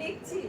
লিখছি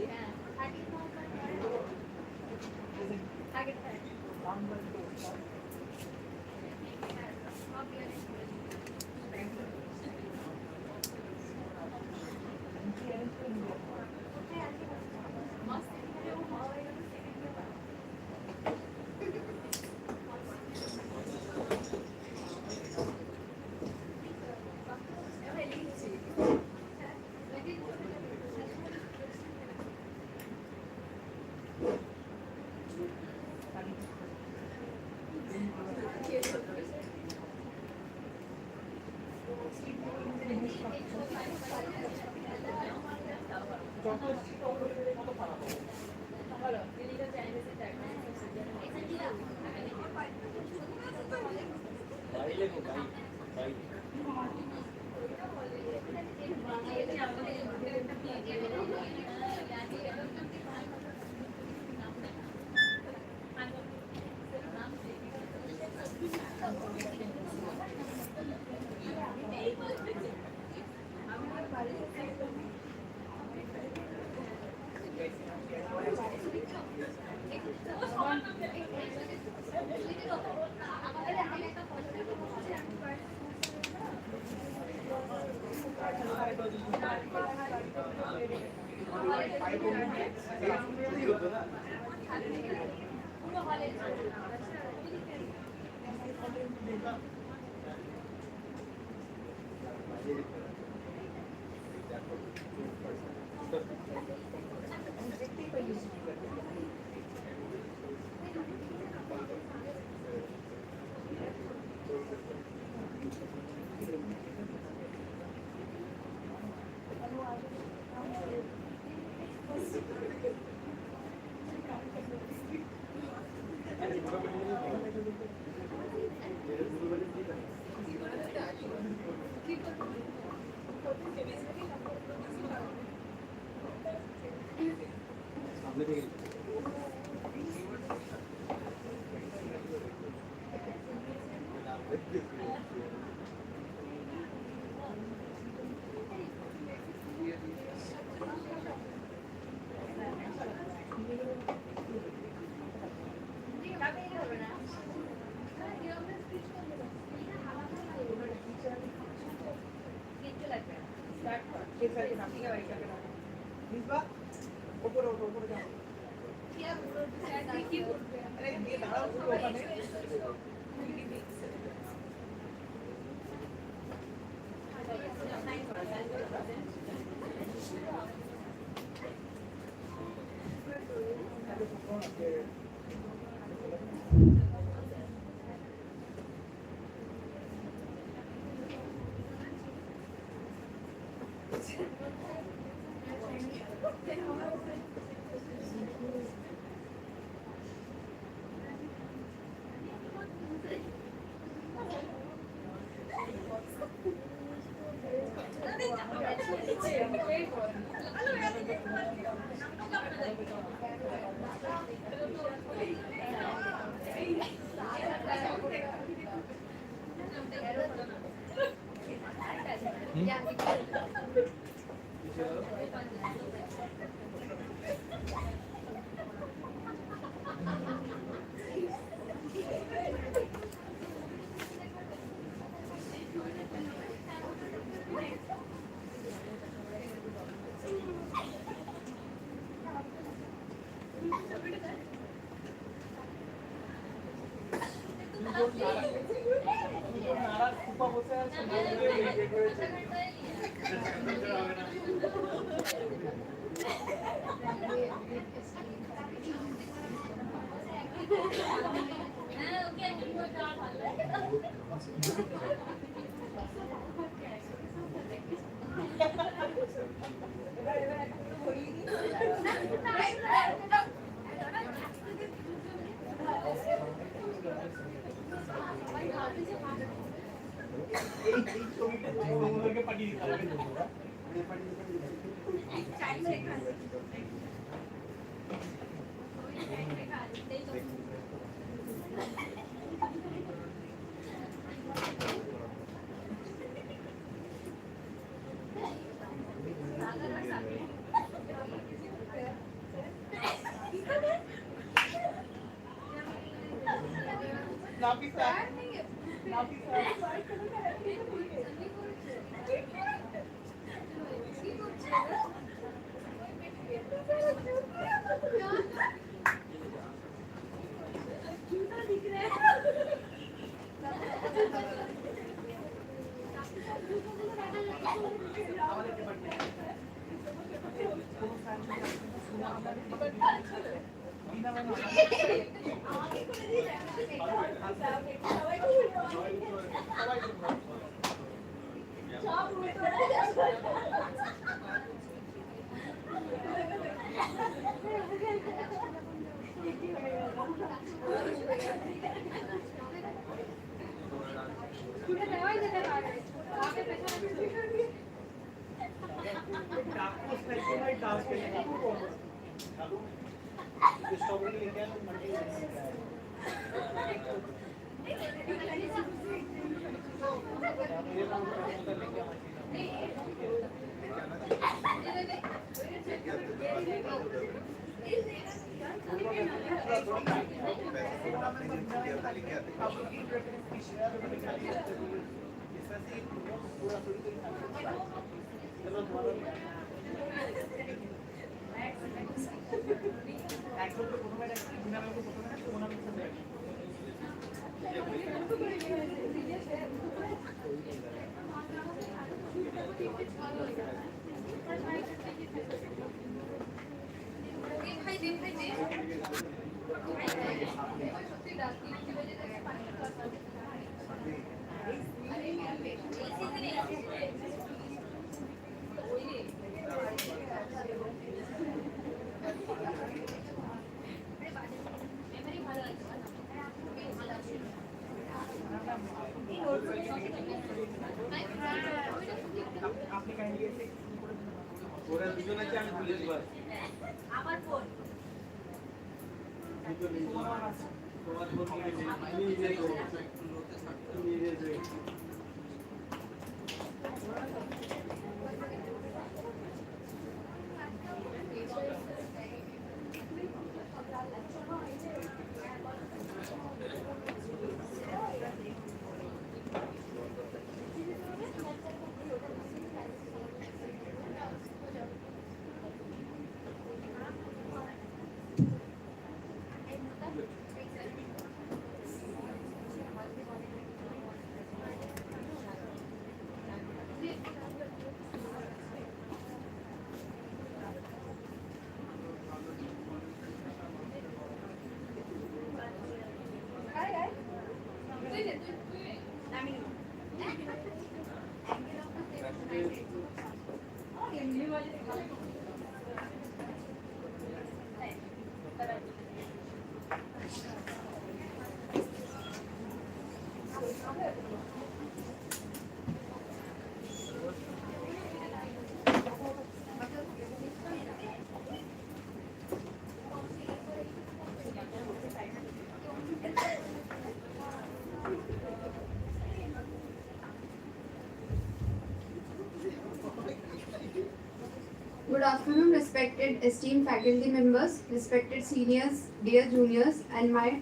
Good afternoon, respected esteemed faculty members, respected seniors, dear juniors, and my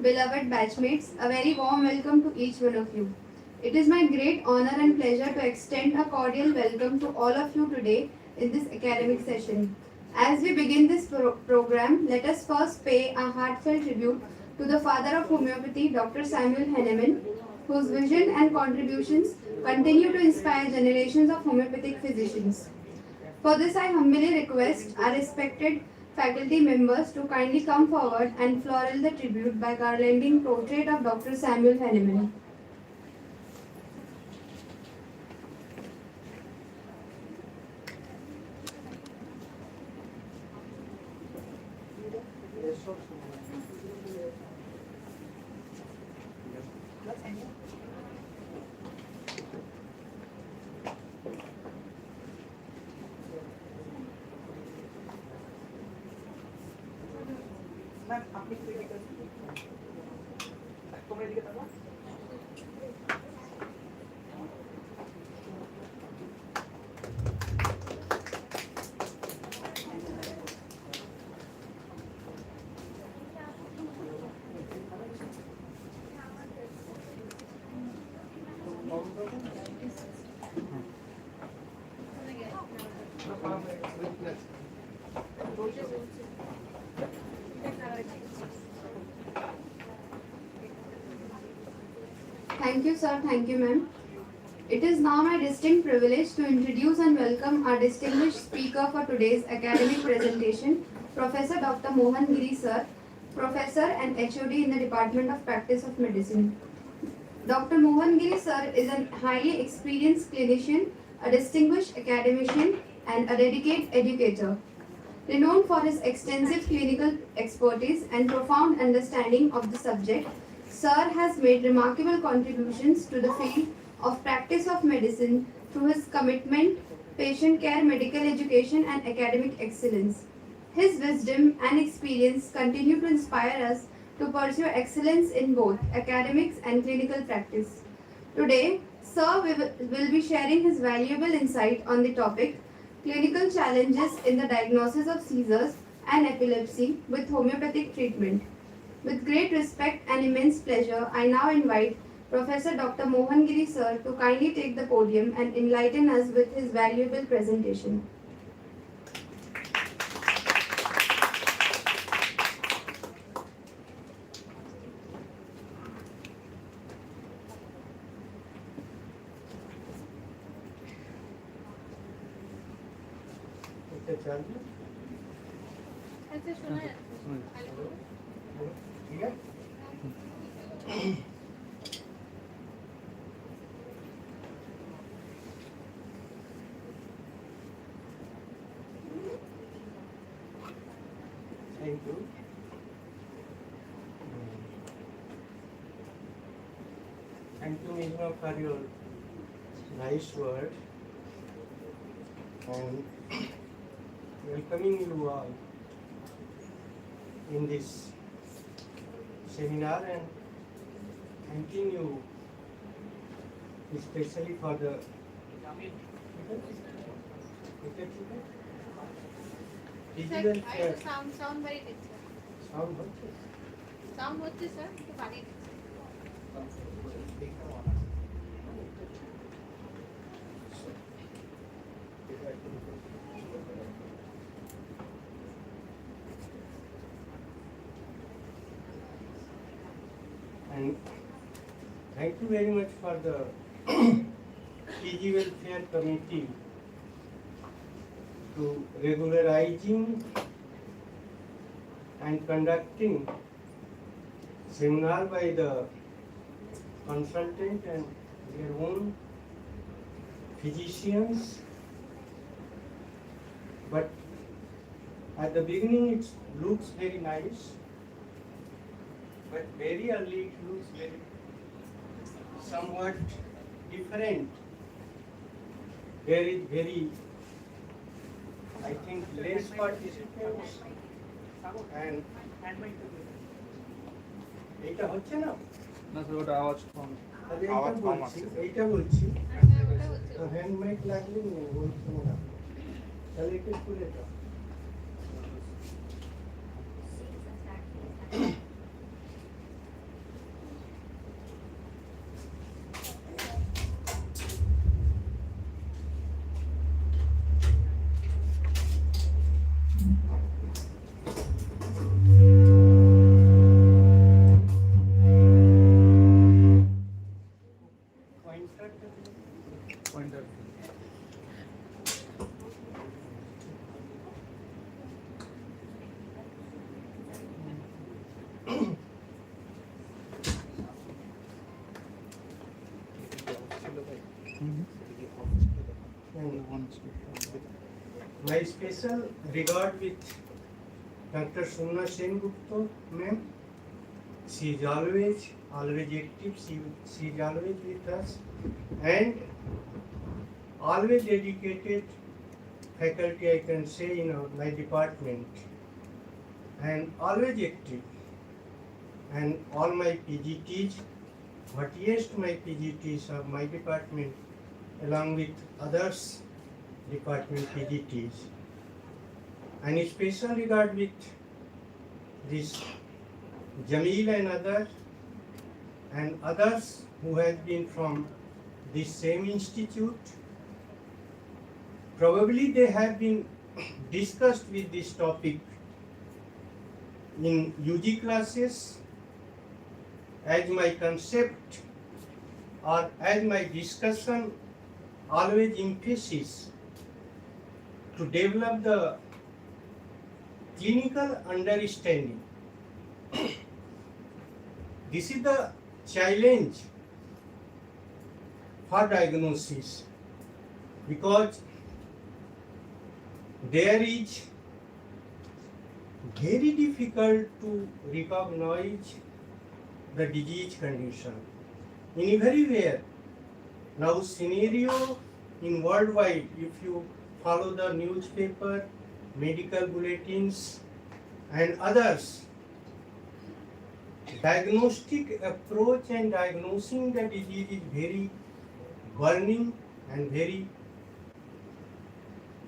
beloved batchmates. A very warm welcome to each one of you. It is my great honor and pleasure to extend a cordial welcome to all of you today in this academic session. As we begin this program, let us first pay a heartfelt tribute to the father of homeopathy, Dr. Samuel Hahnemann, whose vision and contributions continue to inspire generations of homeopathic physicians. For this, I humbly request our respected faculty members to kindly come forward and floral the tribute by garlanding portrait of Dr. Samuel Hahnemann. Thank you, sir. Thank you, ma'am. It is now my distinct privilege to introduce and welcome our distinguished speaker for today's academic presentation, Professor Dr. Mohan Giri, sir, Professor and HOD in the Department of Practice of Medicine. Dr. Mohan Giri, sir, is a highly experienced clinician, a distinguished academician, and a dedicated educator. Renowned for his extensive clinical expertise and profound understanding of the subject, Sir has made remarkable contributions to the field of practice of medicine through his commitment, patient care, medical education, and academic excellence. His wisdom and experience continue to inspire us to pursue excellence in both academics and clinical practice. Today, Sir will be sharing his valuable insight on the topic clinical challenges in the diagnosis of seizures and epilepsy with homeopathic treatment. With great respect and immense pleasure, I now invite Professor Dr. Mohan Giri sir to kindly take the podium and enlighten us with his valuable presentation. Thank you. Thank you, Meghna, for your nice word and welcoming you all in this seminar and thanking you especially for the digital care. Sound very good, sir. Sound হচ্ছে? Sound হচ্ছে, sir, একটু বাড়িয়ে দিন। And thank you very much for the PG Welfare Committee to regularizing and conducting seminar by the consultant and their own physicians. But at the beginning it looks very nice, but very early it looks very somewhat different. There is very, I think, less participants and এইটা হচ্ছে না না sir ওটা আওয়াজ কম তাহলে আওয়াজ কম বলছি আসছে এইটা বলছি ওটা হচ্ছে। তো হ্যান্ড মাইক লাগলে বলছি না তাহলে একটু খুলে দাও pointer My special regard with Dr. Sumna Sengupta, ma'am. She is always active. She is always with us and always dedicated faculty, I can say, in my department, and always active. And all my PGTs, happiest my PGTs of my department, along with others department PGTs. And in special regard with this Jamil and others who have been from this same institute. Probably they have been discussed with this topic in UG classes as my concept or as my discussion always emphasis to develop the clinical understanding. This is the challenge for diagnosis because there is very difficult to recognize the disease condition. In very rare. Now scenario in worldwide, if you follow the newspaper, medical bulletins and others, diagnostic approach and diagnosing the disease is very burning and very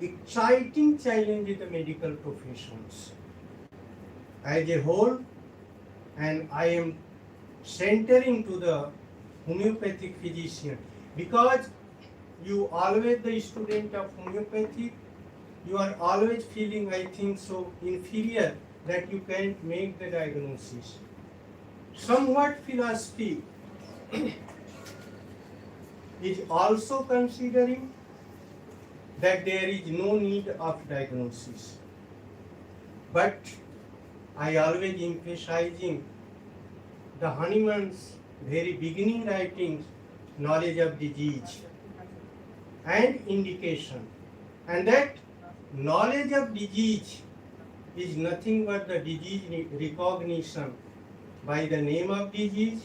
exciting challenge in the medical professions as a whole, and I am centering to the homeopathic physician because you always the student of homeopathic, you are always feeling, I think so, inferior that you can't make the diagnosis. Somewhat philosophy is also considering that there is no need of diagnosis. But I always emphasizing the Hahnemann's very beginning writings, knowledge of disease and indication, and that knowledge of disease is nothing but the disease recognition by the name of disease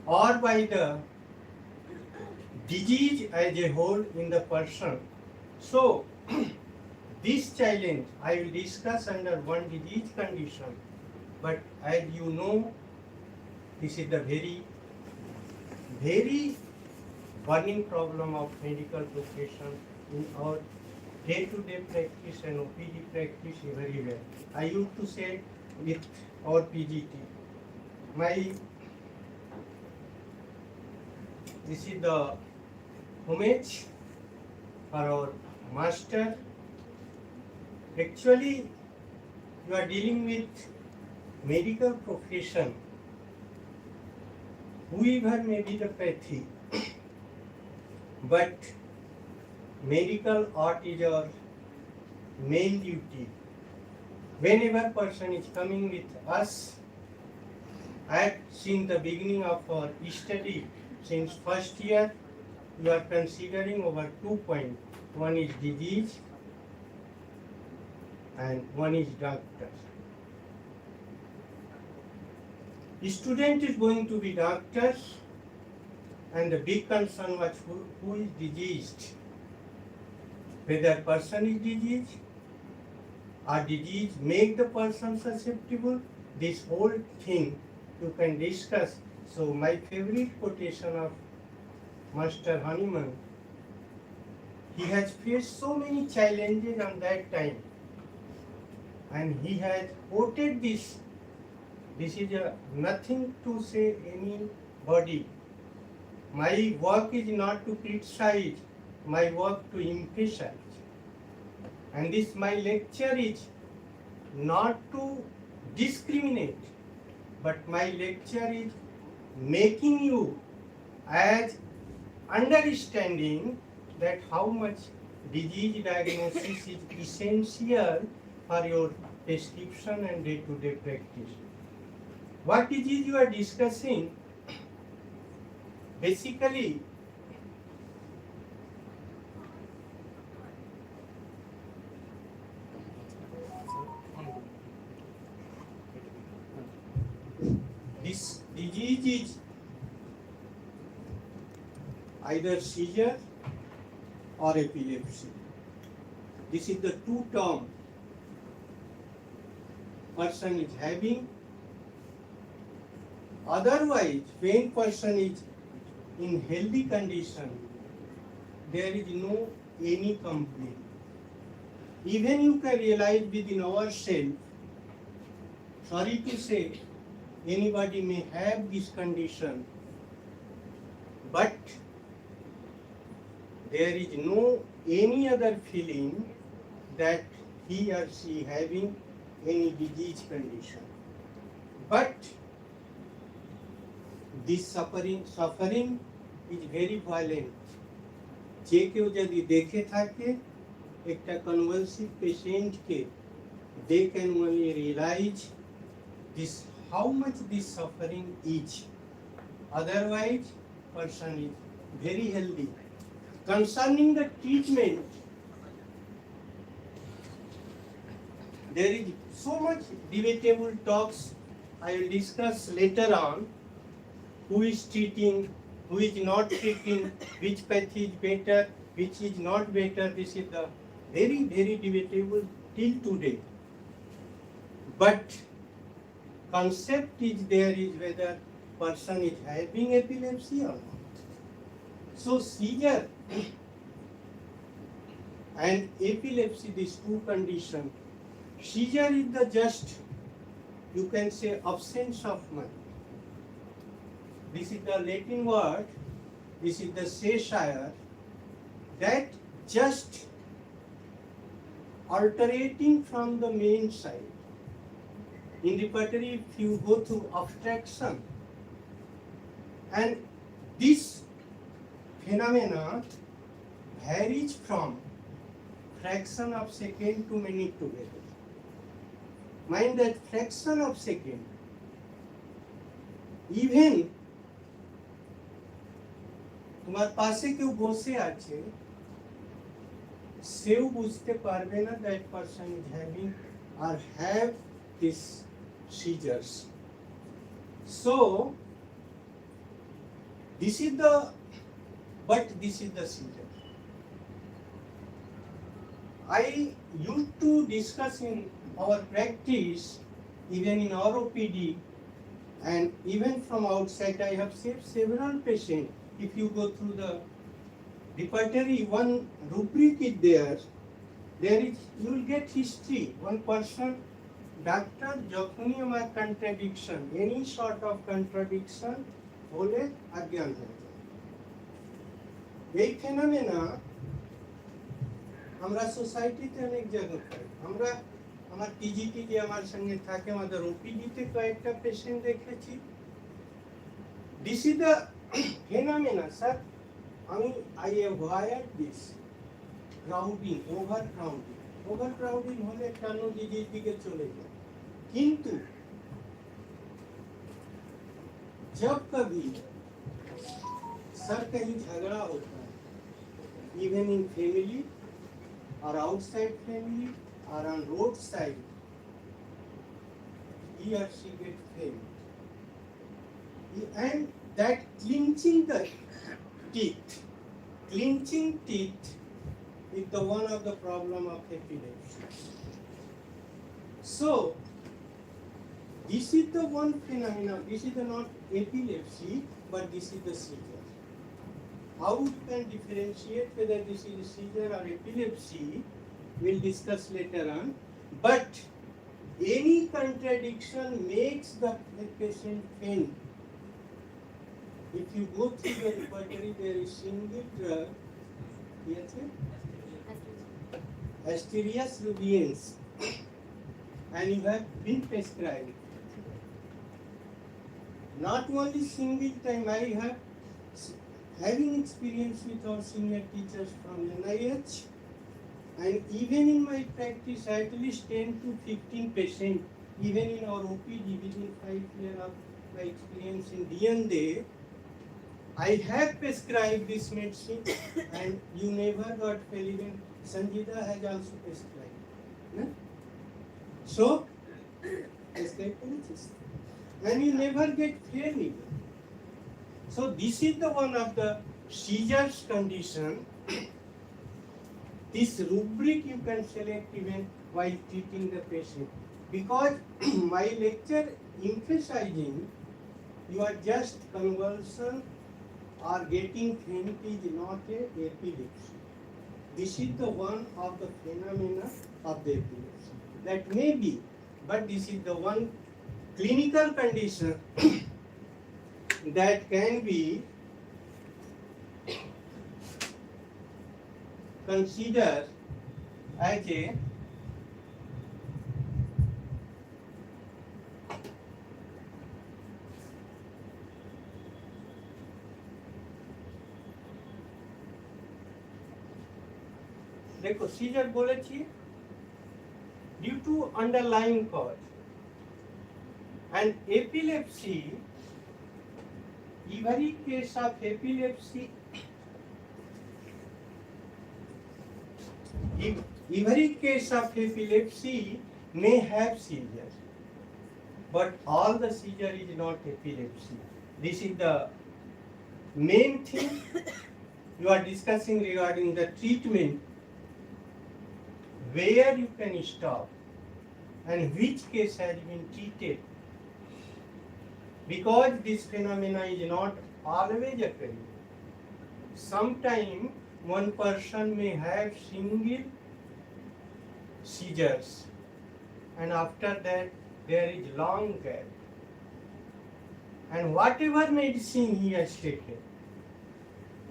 or by the disease as a whole in the person. So this challenge I will discuss under one disease condition, but as you know, this is the very burning problem of medical profession in our day-to-day practice and OPD practice everywhere. I used to say with our PGT, this is the homage for our master. Actually, you are dealing with medical profession, whoever may be the pathy, but medical art is our main duty. Whenever person is coming with us, since the beginning of our study, since first year, you are considering over 2 points. One is disease and one is doctor. The student is going to be doctors, and the big concern was who is diseased. Whether person is diseased or disease make the person susceptible, this whole thing you can discuss. So my favorite quotation of Master Hahnemann, he has faced so many challenges on that time, and he has quoted this. This is nothing to say anybody. My work is not to criticize, my work to emphasize. And this my lecture is not to discriminate, but my lecture is making you as understanding that how much disease diagnosis is essential for your prescription and day-to-day practice. What disease you are discussing? Basically, this disease is either seizure or epilepsy. This is the two terms person is having. Otherwise, when person is in healthy condition, there is no any complaint. Even you can realize within ourselves, sorry to say, anybody may have this condition, but there is no any other feeling that he or she having any disease condition. But this suffering is very violent. যে কেউ যদি দেখে থাকে একটা convulsive patient K, they can only realize this how much this suffering is. Otherwise, person is very healthy. Concerning the treatment, there is so much debatable talks. I will discuss later on. Who is treating, who is not treating, which path is better, which is not better. This is the very, very debatable till today. But concept is there is whether person is having epilepsy or not. So seizure and epilepsy, these two conditions. Seizure is the just, you can say, absence of mind. This is the Latin word, this is the seizure, that just alternating from the main side. In repertory, if you go through abstraction, and this phenomena varies from fraction of second to minute together. Mind that fraction of second, even তোমার পাশে কেউ বসে আছে, সেও বুঝতে পারবে না that person is having or have this seizures. So this is the seizure. I used to discuss in our practice, even in ROPD, and even from outside I have saved several patients. If you go through the repertory, one rubric is there is, you will get history. One person, doctor, যখনই আমার contradiction, any sort of contradiction হলে অজ্ঞান হয়ে যায়। এই phenomena আমরা সোসাইটিতে অনেক জায়গায় পাই। আমরা আমার টিজিটি যে আমার সঙ্গে থাকে, আমাদের ওপিডিতে কয়েকটা পেশেন্ট দেখেছি। This is the phenomena, sir. I avoid this crowding, overcrowding হলে কেন দিদির দিকে চলে যায়। কিন্তু जब कभी सर कहीं झगड़ा होता है, even in family or outside family or on roadside, he or she get faint. And that clenching the teeth is the one of the problem of epilepsy. So this is the one phenomenon. This is not epilepsy, but this is the seizure. How we can differentiate whether this is a seizure or epilepsy, we'll discuss later on. But any contradiction makes the patient faint. If you go through the repertory, there is single drug, Asterias rubiens, and you have been prescribed. Not only single time, I have having experience with our senior teachers from NIH, and even in my practice, at least 10 to 15 patients, even in our OPD within 5 years of my experience in DND, I have prescribed this medicine, and you never got fail. Even Sanjita has also prescribed. No? So, and you never get fail even. So this is the one of the seizures condition. This rubric you can select even while treating the patient, because my lecture emphasizing you are just convulsion or getting faint is not a epilepsy. This is the one of the phenomena of the epilepsy. That may be, but this is the one clinical condition that can be consider as a देखो scissor बोलेছি due to underlying cause and epilepsy every case of epilepsy every case of epilepsy may have seizure but all the seizure is not epilepsy. This is the main thing you are discussing regarding the treatment, where you can stop and which case has been treated, because this phenomena is not always occurring. Sometimes one person may have single seizures and after that there is long gap, and whatever medicine he has taken,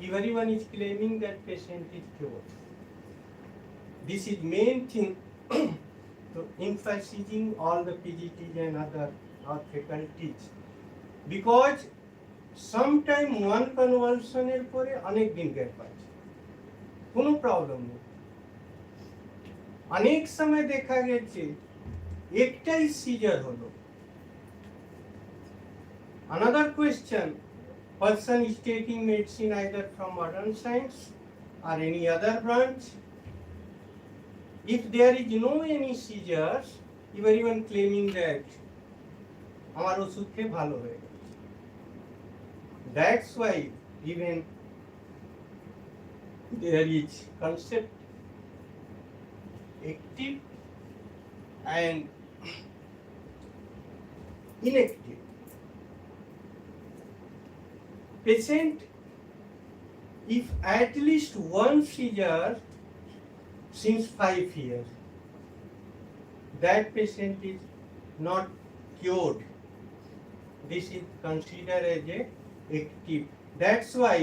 everyone is claiming that patient is cured. This is main thing to emphasizing all the PGTs and other faculties, because sometime one convulsion এর পরে অনেক দিন gap আছে, কোনো problem নেই। অনেক সময় দেখা গেছে একটাই সিজার হলো। Another question, person is taking medicine either from modern science or any other branch. If there is no any seizures, everyone claiming that আমার ওষুধ খেয়ে ভালো হয়ে গেছে। That's why even there is concept active and inactive. Patient, if at least one seizure since 5 years, that patient is not cured. This is considered as a active. That's why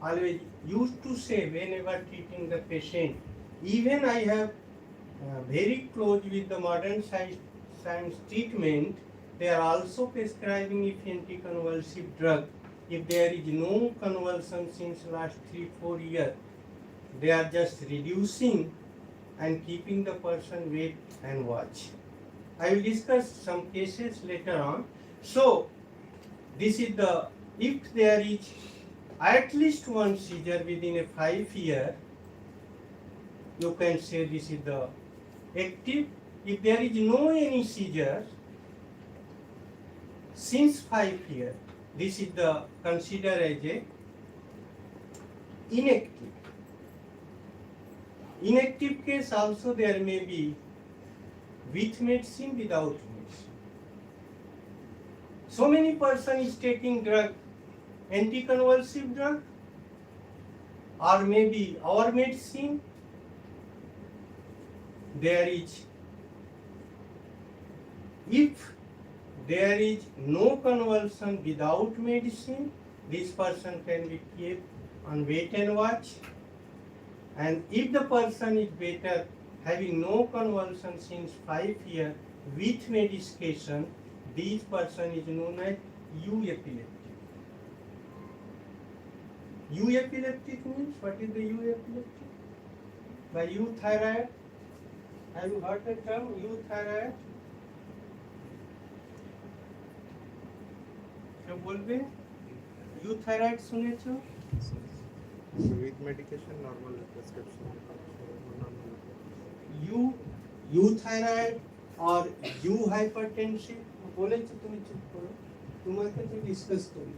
always used to say whenever treating the patient, even I have very close with the modern science treatment, they are also prescribing if anticonvulsive drug. If there is no convulsion since last 3-4 years, they are just reducing and keeping the person wait and watch. I will discuss some cases later on. So this is the, if there is at least one seizure within a 5 year, you can say this is the active. If there is no any seizure since 5 years, this is the considered as a inactive. Inactive case also there may be with medicine, without medicine. So many person is taking drug, anticonvulsive drug, or maybe our medicine. There is, if there is no convulsion without medicine, this person can be kept on wait and watch. And if the person is better, having no convulsion since 5 years with medication, this person is known as epileptic. Epileptic means, what is the epileptic? By euthyroid, have you heard the term euthyroid? কেউ বলবে euthyroid শুনেছো? with medication normal prescription euthyroid or you hypertensive বলেছো, তুমি চুপ করো, তোমাকে তো discuss করি,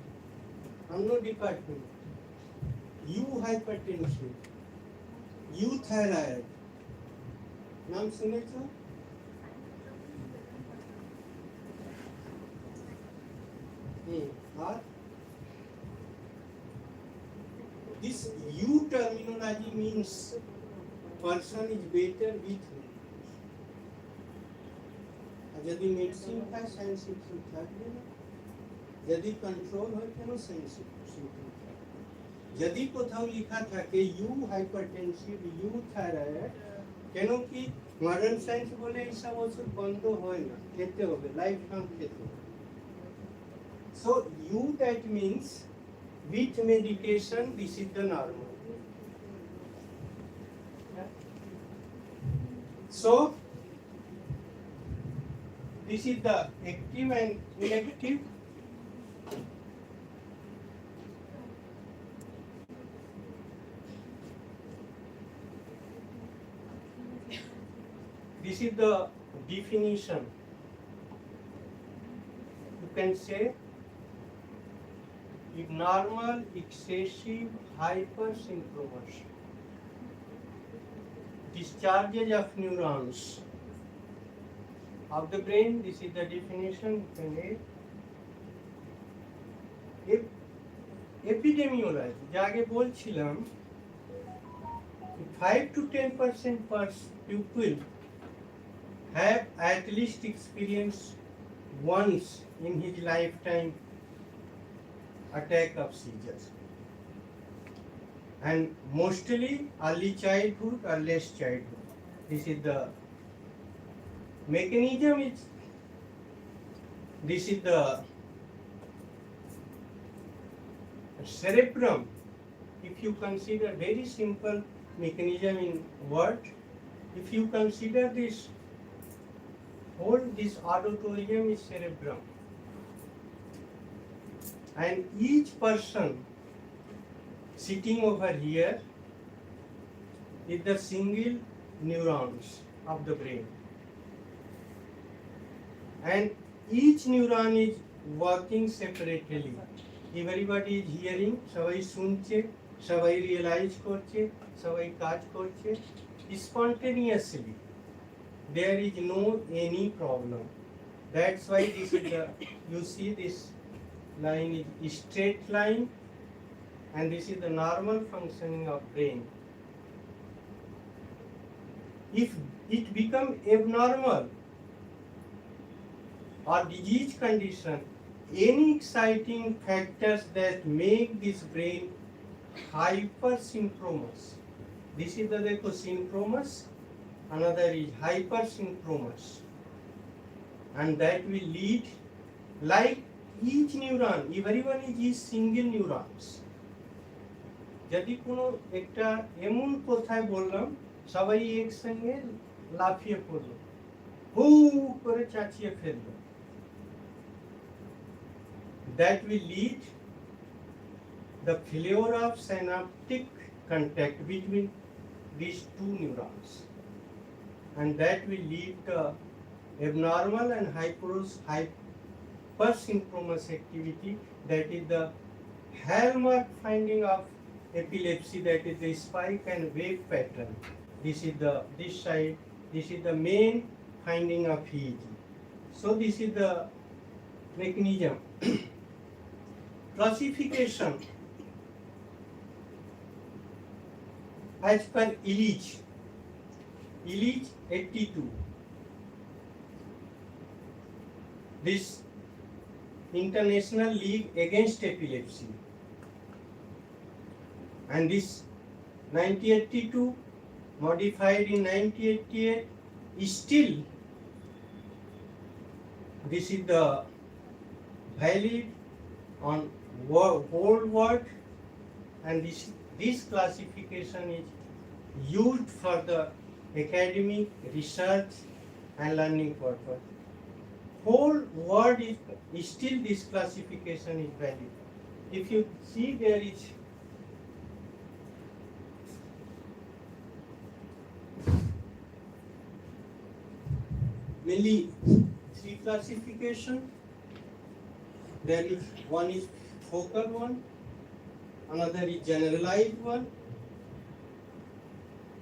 অন্য ডিপার্টমেন্ট। ইউ হাইপারটেনসিভ, ইউথাইরয়েড নাম শুনেছো? আর this U terminology means person is better with me. यदि मेडिसिन का साइंस सिम्टम থাকবে না, यदि कंट्रोल হয় কেন সাইন্স सिम्टम থাকবে। যদি কোথাও লেখা থাকে ইউ হাইপারটেনসিভ ইউ থাইরয়েড, কেন কি মডার্ন সায়েন্স বলে এইসব ওষুধ বন্ধ হয় না, খেতে হবে, লাইফ লং খেতে হবে। So you that means with medication this is the normal. So this is the active and inactive. This is the definition. You can say abnormal, excessive, hypersynchronous discharges of neurons of the brain. This is the definition. You can read. Epidemiology, যা আগে বলছিলাম 5 to 10% per pupil have at least experienced once in his lifetime attack of seizures, and mostly early childhood or less childhood. This is the mechanism. This is the cerebrum. If you consider very simple mechanism in word, if you consider this whole, this auditorium is cerebrum. And each person sitting over here is the single neurons of the brain, and each neuron is working separately. Everybody is hearing, সবাই শুনছে, সবাই realize করছে, সবাই কাজ করছে spontaneously. There is no any problem. That's why this is the, you see this line is straight line, and this is the normal functioning of brain. If it become abnormal or disease condition, any exciting factors that make this brain hypersynchronous. This is the synchronous, another is hypersynchronous, and that will lead, like each neuron, everyone is single neurons. যদি কোনো একটা এমন কথায় বললাম, সবাই একসঙ্গে লাফিয়ে পড়লো, হু করে চাচিয়ে ফেললো, that will lead the failure of synaptic contact between these two neurons, and that will lead to abnormal and hypersynchronous activity. That is the hallmark finding of epilepsy, that is the spike and wave pattern. This is the, this side, this is the main finding of EEG. So this is the mechanism. Classification as per Illich 82. This International League Against Epilepsy, and this 1982 modified in 1988 is still, this is the valid on whole world, and this classification is used for the academic research and learning purpose. Whole world is still, this classification is valid. If you see, there is mainly three classification. There is one is focal one, another is generalized one.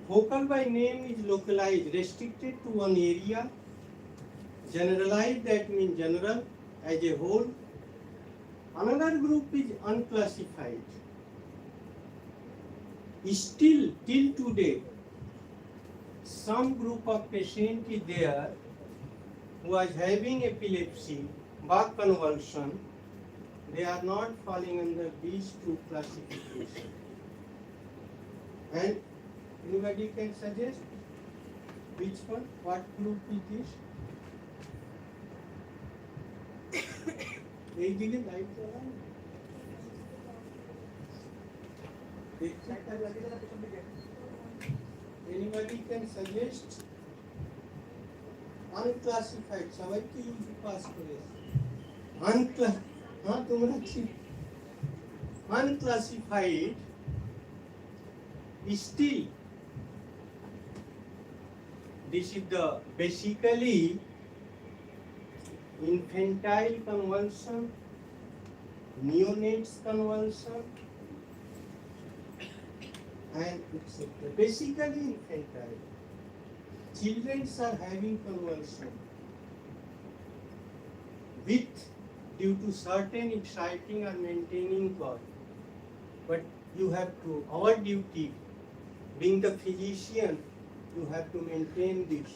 Focal by name is localized, restricted to one area. Generalized, that means general as a whole. Another group is unclassified. Still till today, some group of patient is there who is having epilepsy or convulsion. They are not falling under these two classifications. And anybody can suggest which one? What group is this? एक दिखे light चला anybody can suggest unclassified সবাই কি pass করে हाँ তোমরা ঠিক unclassified still this is the basically infantile convulsion, neonates convulsion, and etc. Basically infantile. Children are having convulsion with due to certain exciting or maintaining cause. But you have to, our duty, being the physician, you have to maintain this.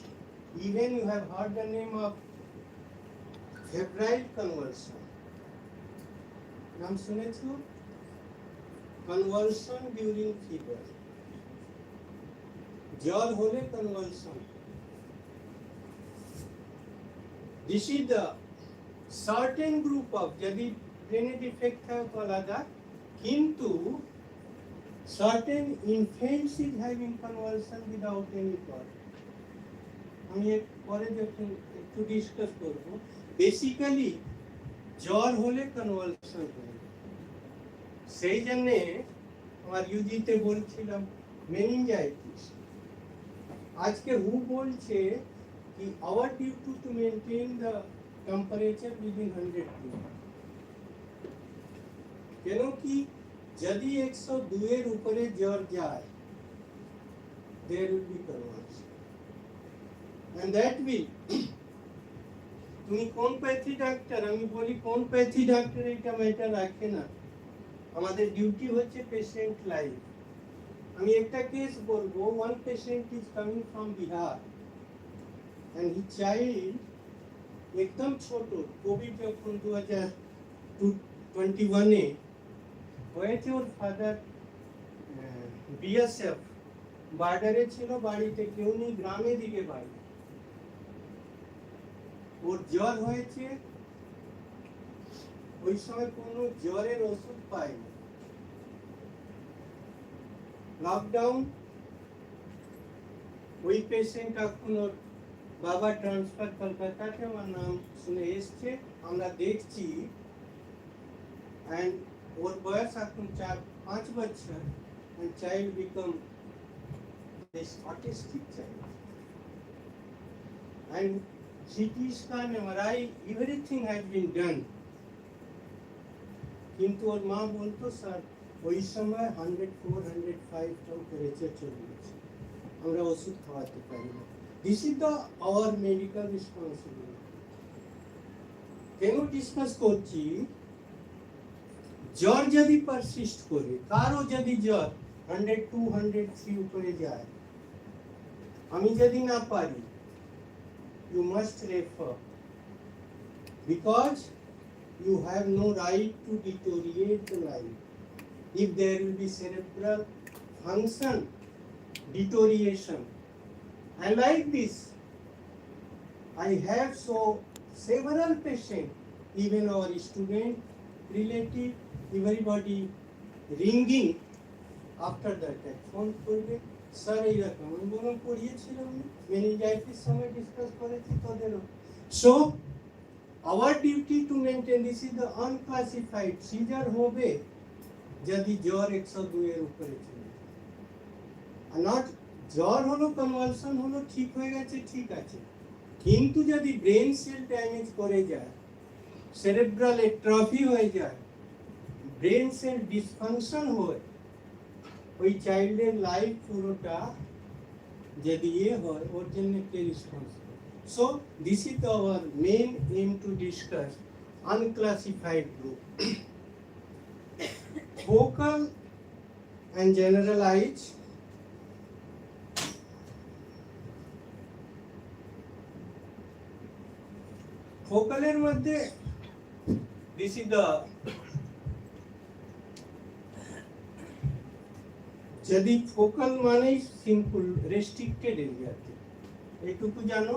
Even you have heard the name of febrile convulsion. नाम सुने छो? Convulsion during fever. জ্বর হলে convulsion. This is the certain group of यदि brain defect है तो आलादा, किंतु certain infants is having convulsion without any cause. আমি এক পরে যখন একটু ডিসকাস করব, বেসিক্যালি জ্বর হলে কনভালশন হয়, সেই জন্য আমার ইউজিতে বলছিলাম মেনিনজাইটিস। আজকে হু বলছে কি our duty to maintain the temperature within 100 degree. কেন কি যদি 102 এর উপরে জ্বর যায়, there will be convulsion and that will তুমি কোন প্যাথি ডাক্তার, আমি বলি কোন প্যাথি ডাক্তার এটা ম্যাটার রাখে না, আমাদের ডিউটি হচ্ছে পেশেন্ট লাইফ। আমি একটা কেস বলবো, one patient is coming from Bihar and he child একদম ছোট, কোভিড যখন 2021 হয়েছে, ওর ফাদার বিএসএফ বর্ডারে ছিল, বাড়িতে কেউ নেই, গ্রামে দিকে বাড়ি, ওর জ্বর হয়েছে, ওই সময় কোনো জ্বরের ওষুধ পায়নি, লকডাউন, ওই পেশেন্ট এখন ওর বাবা ট্রান্সফার কলকাতাতে, আমার নাম শুনে এসছে, আমরা দেখছি, and ওর বয়স এখন 4-5 বছর, and child become this autistic child, and CT scan, MRI, everything has been done, কিন্তু ওর মা বলতো স্যার ওই সময় 104-105 টেম্পারেচার চলে গেছে, আমরা ওষুধ খাওয়াতে পারি না। This is the our medical responsibility. কেন ডিসকাস করছি, জ্বর যদি পারসিস্ট করে, কারো যদি জ্বর 102-103 উপরে যায়, আমি যদি না পারি, you must refer, because you have no right to deteriorate the life. If there will be cerebral function deterioration, and like this, I have so several patients, even our student, relative, everybody ringing after the attack, phone করবে, sir এইরকম, আমি বললাম পড়িয়েছিলাম, meningitis সময় discuss করেছি তোদেরও। So our duty to maintain, this is the unclassified, seizure হবে যদি জ্বর 102 এর উপরে চলে যায়, আর নট জ্বর হলো, কনভালশন হলো, ঠিক হয়ে গেছে, ঠিক আছে, কিন্তু যদি ব্রেন সেল ড্যামেজ করে যায়, সেরেব্রাল এট্রফি হয়ে যায়, ব্রেন সেল ডিসফাংশন হয়, ওই চাইল্ডের লাইফ পুরোটা যদি হয়, ওর জন্য কে responsible? So this is our main aim to discuss unclassified group. Focal and generalized. Focal এর মধ্যে this is the যদি ফোকাল মানে সিম্পল রেস্ট্রিক্টেড এরিয়াতে, এইটুকু জানো।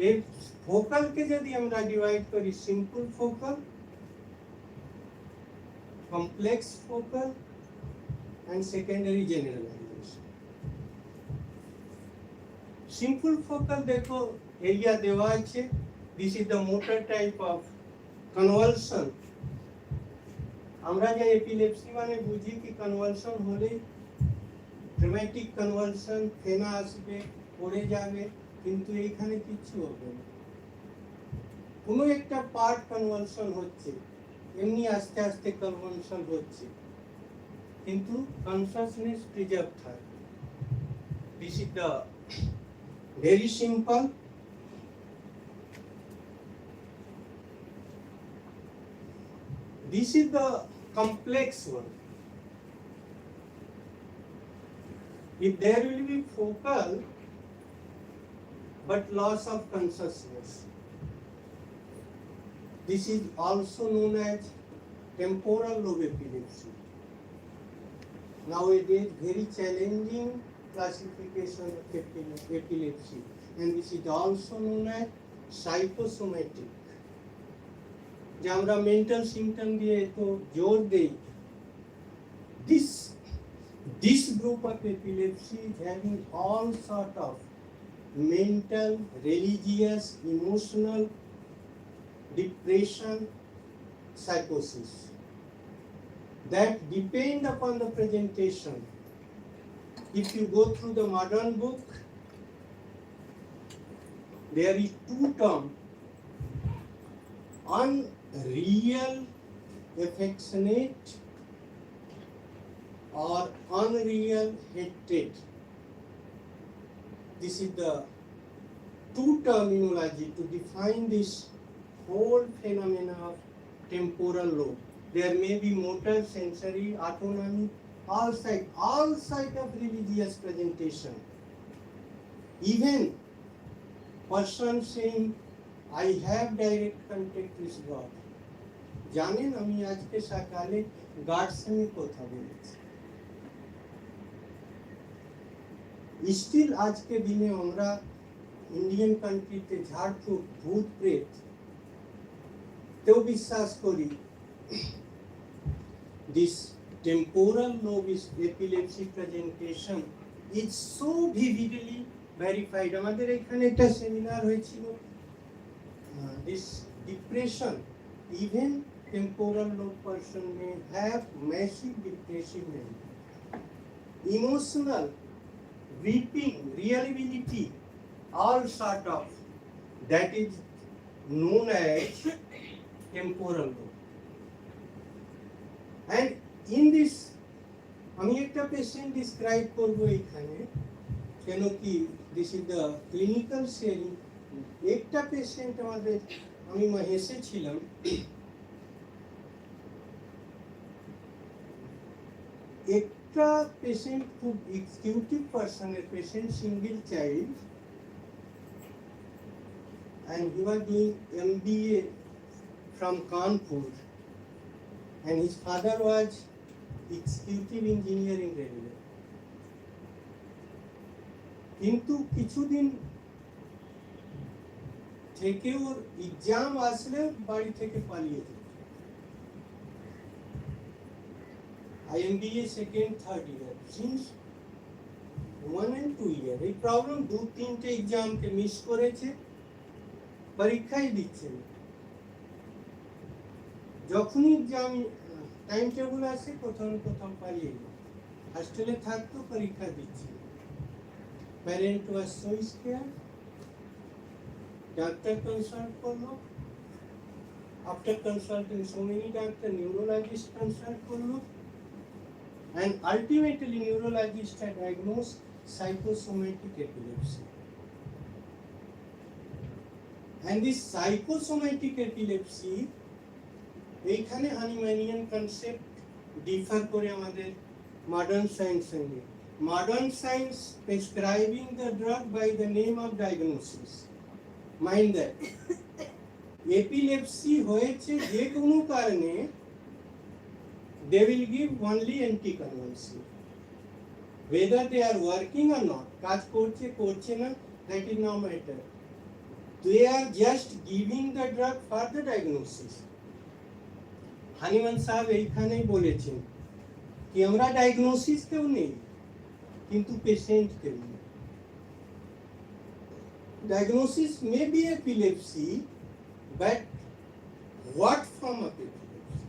এর ফোকালকে যদি আমরা ডিভাইড করি simple focal, complex focal and secondary generalization. Simple focal দেখো এরিয়া দেওয়া আছে। This is the motor type of convulsion. আমরা যে এপিলেপসি মানে বুঝি কি কনভালশন হলে ড্রামাটিক কনভালশন, ফেনা আসবে, পড়ে যাবে, কিন্তু এইখানে কিচ্ছু হবে না। কোনো একটা পার্ট কনভালশন হচ্ছে, এমনি আস্তে আস্তে কনভালশন হচ্ছে, কিন্তু কনসাসনেস প্রিজার্ভ থাকে। This is the very simple. This is the complex one. If there will be focal but loss of consciousness, this is also known as temporal lobe epilepsy. Nowadays, very challenging classification of epilepsy, and this is also known as psychosomatic. যে আমরা mental symptom দিয়ে তো জোর দেই। This group of epilepsy is having all sort of mental, religious, emotional, depression, psychosis that depend upon the presentation. If you go through the modern book, there is two terms: unreal affectionate or unreal hatred. This is the two terminology to define this whole phenomena of temporal lobe. There may be motor, sensory, autonomic, all side of religious presentation. Even person saying, I have direct contact with God. জানেন আমি আজকে সকালে guard সঙ্গে কথা বলেছি। Still আজকে দিনে আমরা ইন্ডিয়ান কান্ট্রিতে ঝাড়ফুঁক, ভূত প্রেত তেও বিশ্বাস করি। This temporal lobe epilepsy presentation is so vividly verified. আমাদের এখানে একটা সেমিনার হয়েছিল, this depression, even temporal lobe person may have massive depressive mentality, emotional, weeping, reliability, all sort of, that is known as temporal lobe. And in this, আমি একটা patient describe করবো এখানে, কেন কি this is the clinical sharing. একটা patient আমাদের, আমি মহেশে ছিলাম, একটা পেশেন্ট খুব এক্সিকিউটিভ পার্সনের patient, single child, and he was doing MBA from Kanpur, and his father was executive engineer in railway. কিন্তু কিছুদিন থেকে ওর এক্সাম আসলে বাড়ি থেকে পালিয়ে যেত। IMBA second third year, since 1 and 2 year এই প্রবলেম, 2-3টে এক্সামকে মিস করেছে, পরীক্ষাই দিচ্ছে না। যখনই এক্সাম টাইম টেবিল আসে প্রথম পালিয়ে যায়, হস্টেলে থাকতো, পরীক্ষা দিচ্ছে। Parent was so scared, doctor consult করলো, after consulting so many doctor, neurologist consult করলো, and ultimately neurologist had diagnosed psychosomatic epilepsy. And this psychosomatic epilepsy, এইখানে হানিম্যানিয়ান কনসেপ্ট ডিফার করে আমাদের মডার্ন সায়েন্স সঙ্গে। Modern science prescribing the drug by the name of diagnosis. Mind that epilepsy হয়েছে যে কোনো কারণে, they will give only anticonvulsive. whether they are working or not, কাজ করছে করছে না, that is no matter. They are just giving the drug for the diagnosis. হানিমান সাহেব এইখানেই বলেছেন কি আমরা ডায়াগনোসিস কেউ নেই, কিন্তু পেশেন্ট কেউ নেই। Diagnosis may be epilepsy, but what form of epilepsy?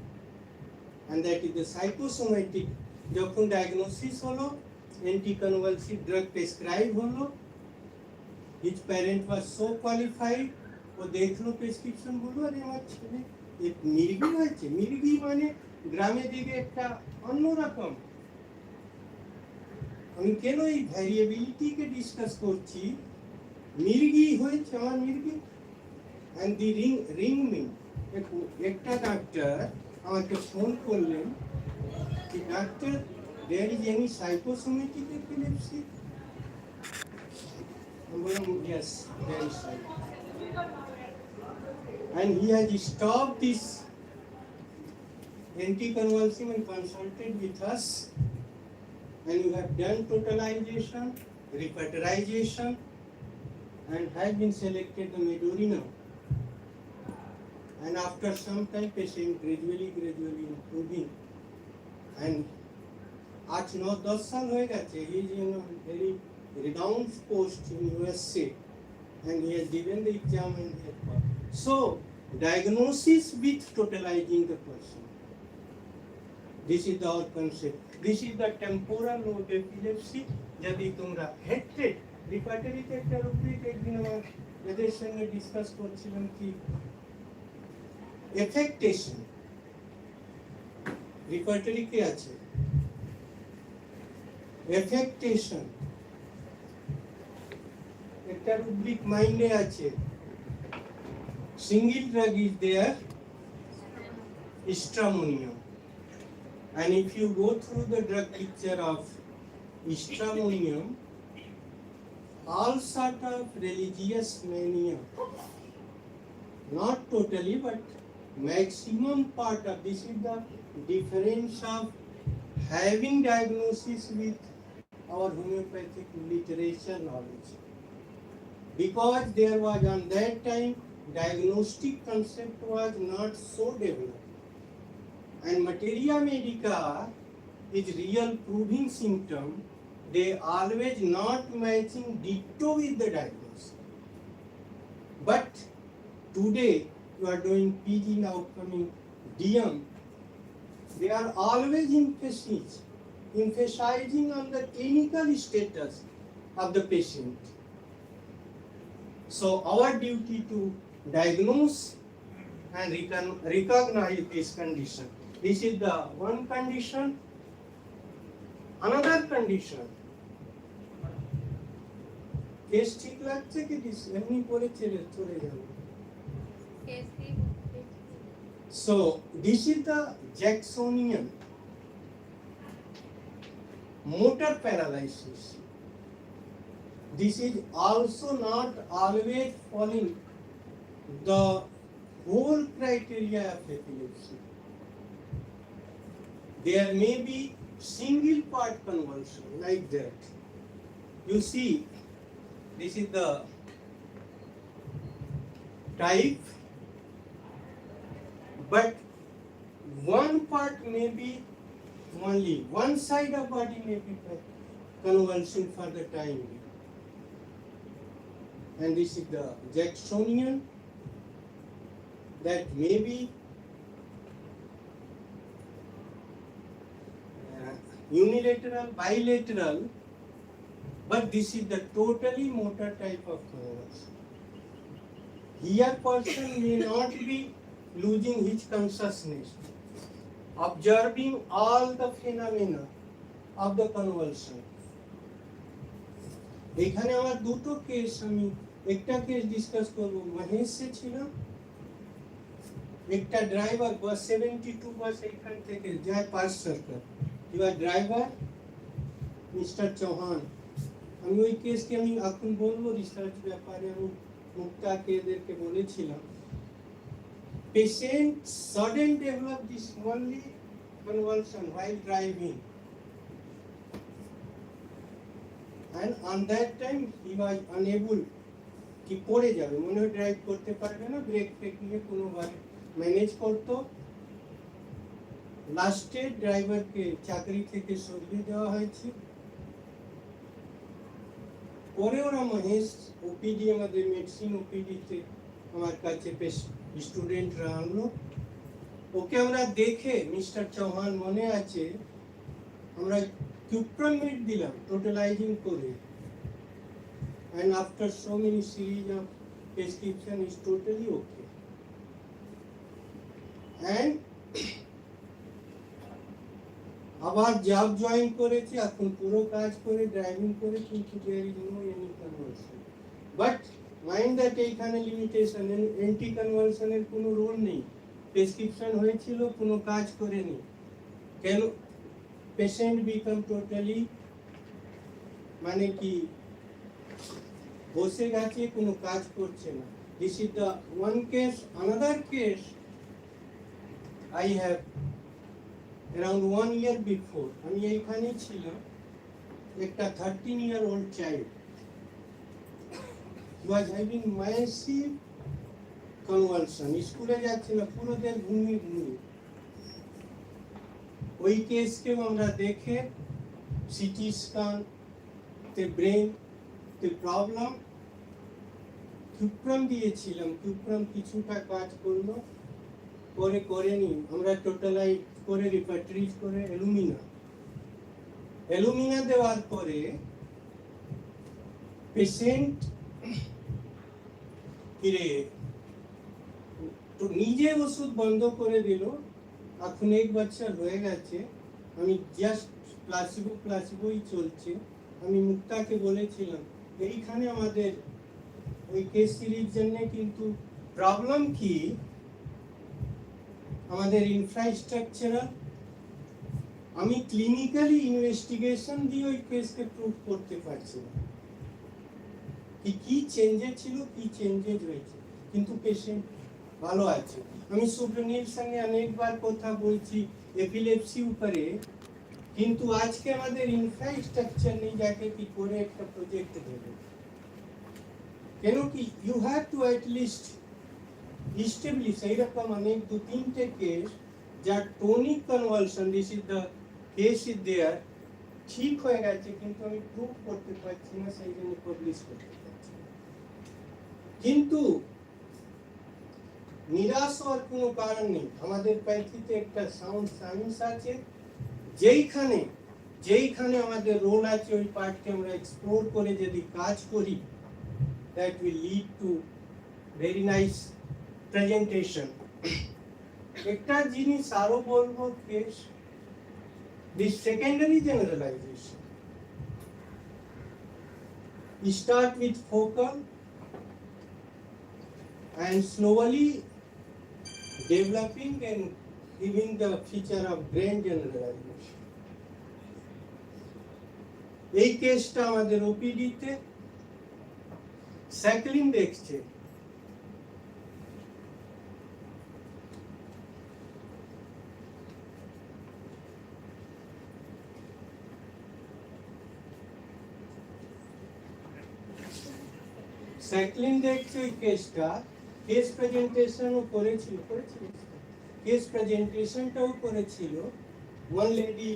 And that is the psychosomatic. যখন ডায়াগনোসিস হলো, anticonvulsive drug prescribe হলো, his parent was so qualified, ও দেখলো প্রেসক্রিপশন গুলো, আরে আমার ছেলে মির্গি হয়েছে। মির্গি মানে গ্রামে দিকে একটা অন্যরকম। আমি কেন এই ভ্যারিয়েবিলিটিকে ডিসকাস করছি? মির্গি হয়েছে আমার মির্গি, and the ring me, একটা ডাক্তার আমাকে ফোন করলেন কি doctor, there is any psychosomatic epilepsy? I'm going, yes, there is psychosomatic. And he has stopped this anticonvulsive and consulted with us, and we have done totalization, repertorization, and has been selected the Medorina. And after some time, patient gradually improving. And 8-9-10 साल हो गए, he is in a very renowned post in USA, and he has given the exam and he has passed. So, diagnosis with totalizing the person. This is our concept. This is the temporal lobe epilepsy. যদি তোমরা হেডটেড রিপার্টারিতে একটা rubric একদিন আমার এদের সঙ্গে discuss করছিলাম কি এফেক্টেশন, রিপার্টারি কে আছে, এফেক্টেশন একটা রুব্রিক মাইন্ডে আছে। Single drug is there, stramonium. And if you go through the drug picture of stramonium, all sort of religious mania, not totally but maximum part of this is the difference of having diagnosis with our homeopathic literature knowledge. Because there was on that time diagnostic concept was not so developed, and materia medica is real proving symptom, they always not matching ditto with the diagnosis. But today you are doing PG, now coming DM, they are always emphasizing on the clinical status of the patient. So our duty to diagnose and recognize this condition. This is the one condition. Another condition. Case ঠিক লাগছে কি এমনি পরে চলে যাবে? So this is the Jacksonian motor paralysis. This is also not always following the whole criteria of epilepsy. There may be single part convulsion like that. You see, this is the type, but one part may be only one side of body may be convulsion for the time being. And this is the Jacksonian, that may be unilateral, bilateral, but this is the totally motor type of convulsion. Here person may not be losing his consciousness, observing all the phenomena of the convulsion. এখানে আমার দুটো case, আমি একটা case discuss করব, মহেশে ছিল, একটা driver bus 72 বাস এখান থেকে যায় পাঁচ সরকার, ইউর ড্রাইভার মিস্টার চৌহান। আমি ওই কেসকে আমি এখন বলবো রিসার্চ ব্যাপারে, আমি মুক্তাকে এদেরকে বলেছিলাম। Patient sudden develop this only convulsion while driving, and on that time he was unable কি পড়ে যাবে, মনে হয় ড্রাইভ করতে পারবে না, ব্রেক ফ্রেক নিয়ে কোনোভাবে ম্যানেজ করতো। লাস্টে ড্রাইভারকে চাকরি থেকে সরিয়ে দেওয়া হয়েছে। পরে ওরা মহেশ ওপিডি, আমাদের মেডিসিন ওপিডিতে আমার কাছে স্টুডেন্টরা আনলো। ওকে আমরা দেখে, মিস্টার চৌহান মনে আছে, আমরা কিউপ্রমিড দিলাম টোটালাইজিং করে, and after so many series of prescription is totally okay. And আবার জব জয়েন করেছে, এখন পুরো কাজ করে ড্রাইভিং করে, কিন্তু there is no any conversion. But mind that এইখানে লিমিটেশন, এন্টি কনভার্সনের কোনো রোল নেই। প্রেসক্রিপশন হয়েছিল, কোনো কাজ করেনি, কেন? পেশেন্ট বিকাম টোটালি, মানে কি বসে গেছে, কোনো কাজ করছে না। This is the one case. Another case I have around 1 year before, আমি এইখানে ছিলাম, একটা 13-year-old child was having massive convulsion, স্কুলে যাচ্ছে না, পুরো দিন ঘুমিয়ে ঘুমিয়ে। ওই কেসকেও আমরা দেখে সিটি স্ক্যান তে ব্রেন তে প্রবলেম, কিউপ্রম দিয়েছিলাম, কিউপ্রম কিছুটা কাজ করলো, পরে করেনি। আমরা টোটালাইজ করে রিপার্ট্রিজ করে অ্যালুমিনা দেওয়ার পরে পেশেন্ট ফিরে তো নিজে ওষুধ বন্ধ করে দিল। এখন 1 বছর হয়ে গেছে, আমি জাস্ট প্লাসিবোই চলছে। আমি মুক্তাকে বলেছিলাম এইখানে আমাদের ওই কেস সিরিজ জন্য কিন্তু প্রবলেম কি, আমাদের ইনফ্রাস্ট্রাকচারাল, আমি ক্লিনিক্যালি ইনভেস্টিগেশন দিয়ে ওই কেসকে প্রুভ করতে পারছি না কি চেঞ্জেস ছিল, কি চেঞ্জেস হয়েছে, কিন্তু পেশেন্ট ভালো আছে। আমি সুব্রনীল সঙ্গে অনেকবার কথা বলছি এপিলেপসি উপরে, কিন্তু আজকে আমাদের ইনফ্রাস্ট্রাকচার নেই যাকে কি করে একটা প্রজেক্ট দেবে। কেন কি you have to at least establish এইরকম অনেক 2-3টে কেস যা tonic convulsion, this is the case is there, ঠিক হয়ে গেছে, কিন্তু আমি প্রুভ করতে পারছি না, সেই জন্য পাবলিশ করতে পারছি না। কিন্তু নিরাশ হওয়ার কোনো কারণ নেই। আমাদের প্যাথিতে একটা সাউন্ড সায়েন্স আছে, যেইখানে আমাদের রোল আছে ওই পার্টকে আমরা এক্সপ্লোর করে যদি কাজ করি, that will lead to very nice presentation. একটা জিনিস আরো বলবো, case this secondary generalization start with focal and slowly developing and giving the feature of grand generalization. এই কেসটা আমাদের ওপিডি তে সাইক্লিন দেখছে। সাইক্লিন দেখছে ওই কেসটা, কেস প্রেজেন্টেশনও করেছিল, কেস প্রেজেন্টেশনটাও করেছিল। ওয়ান লেডি,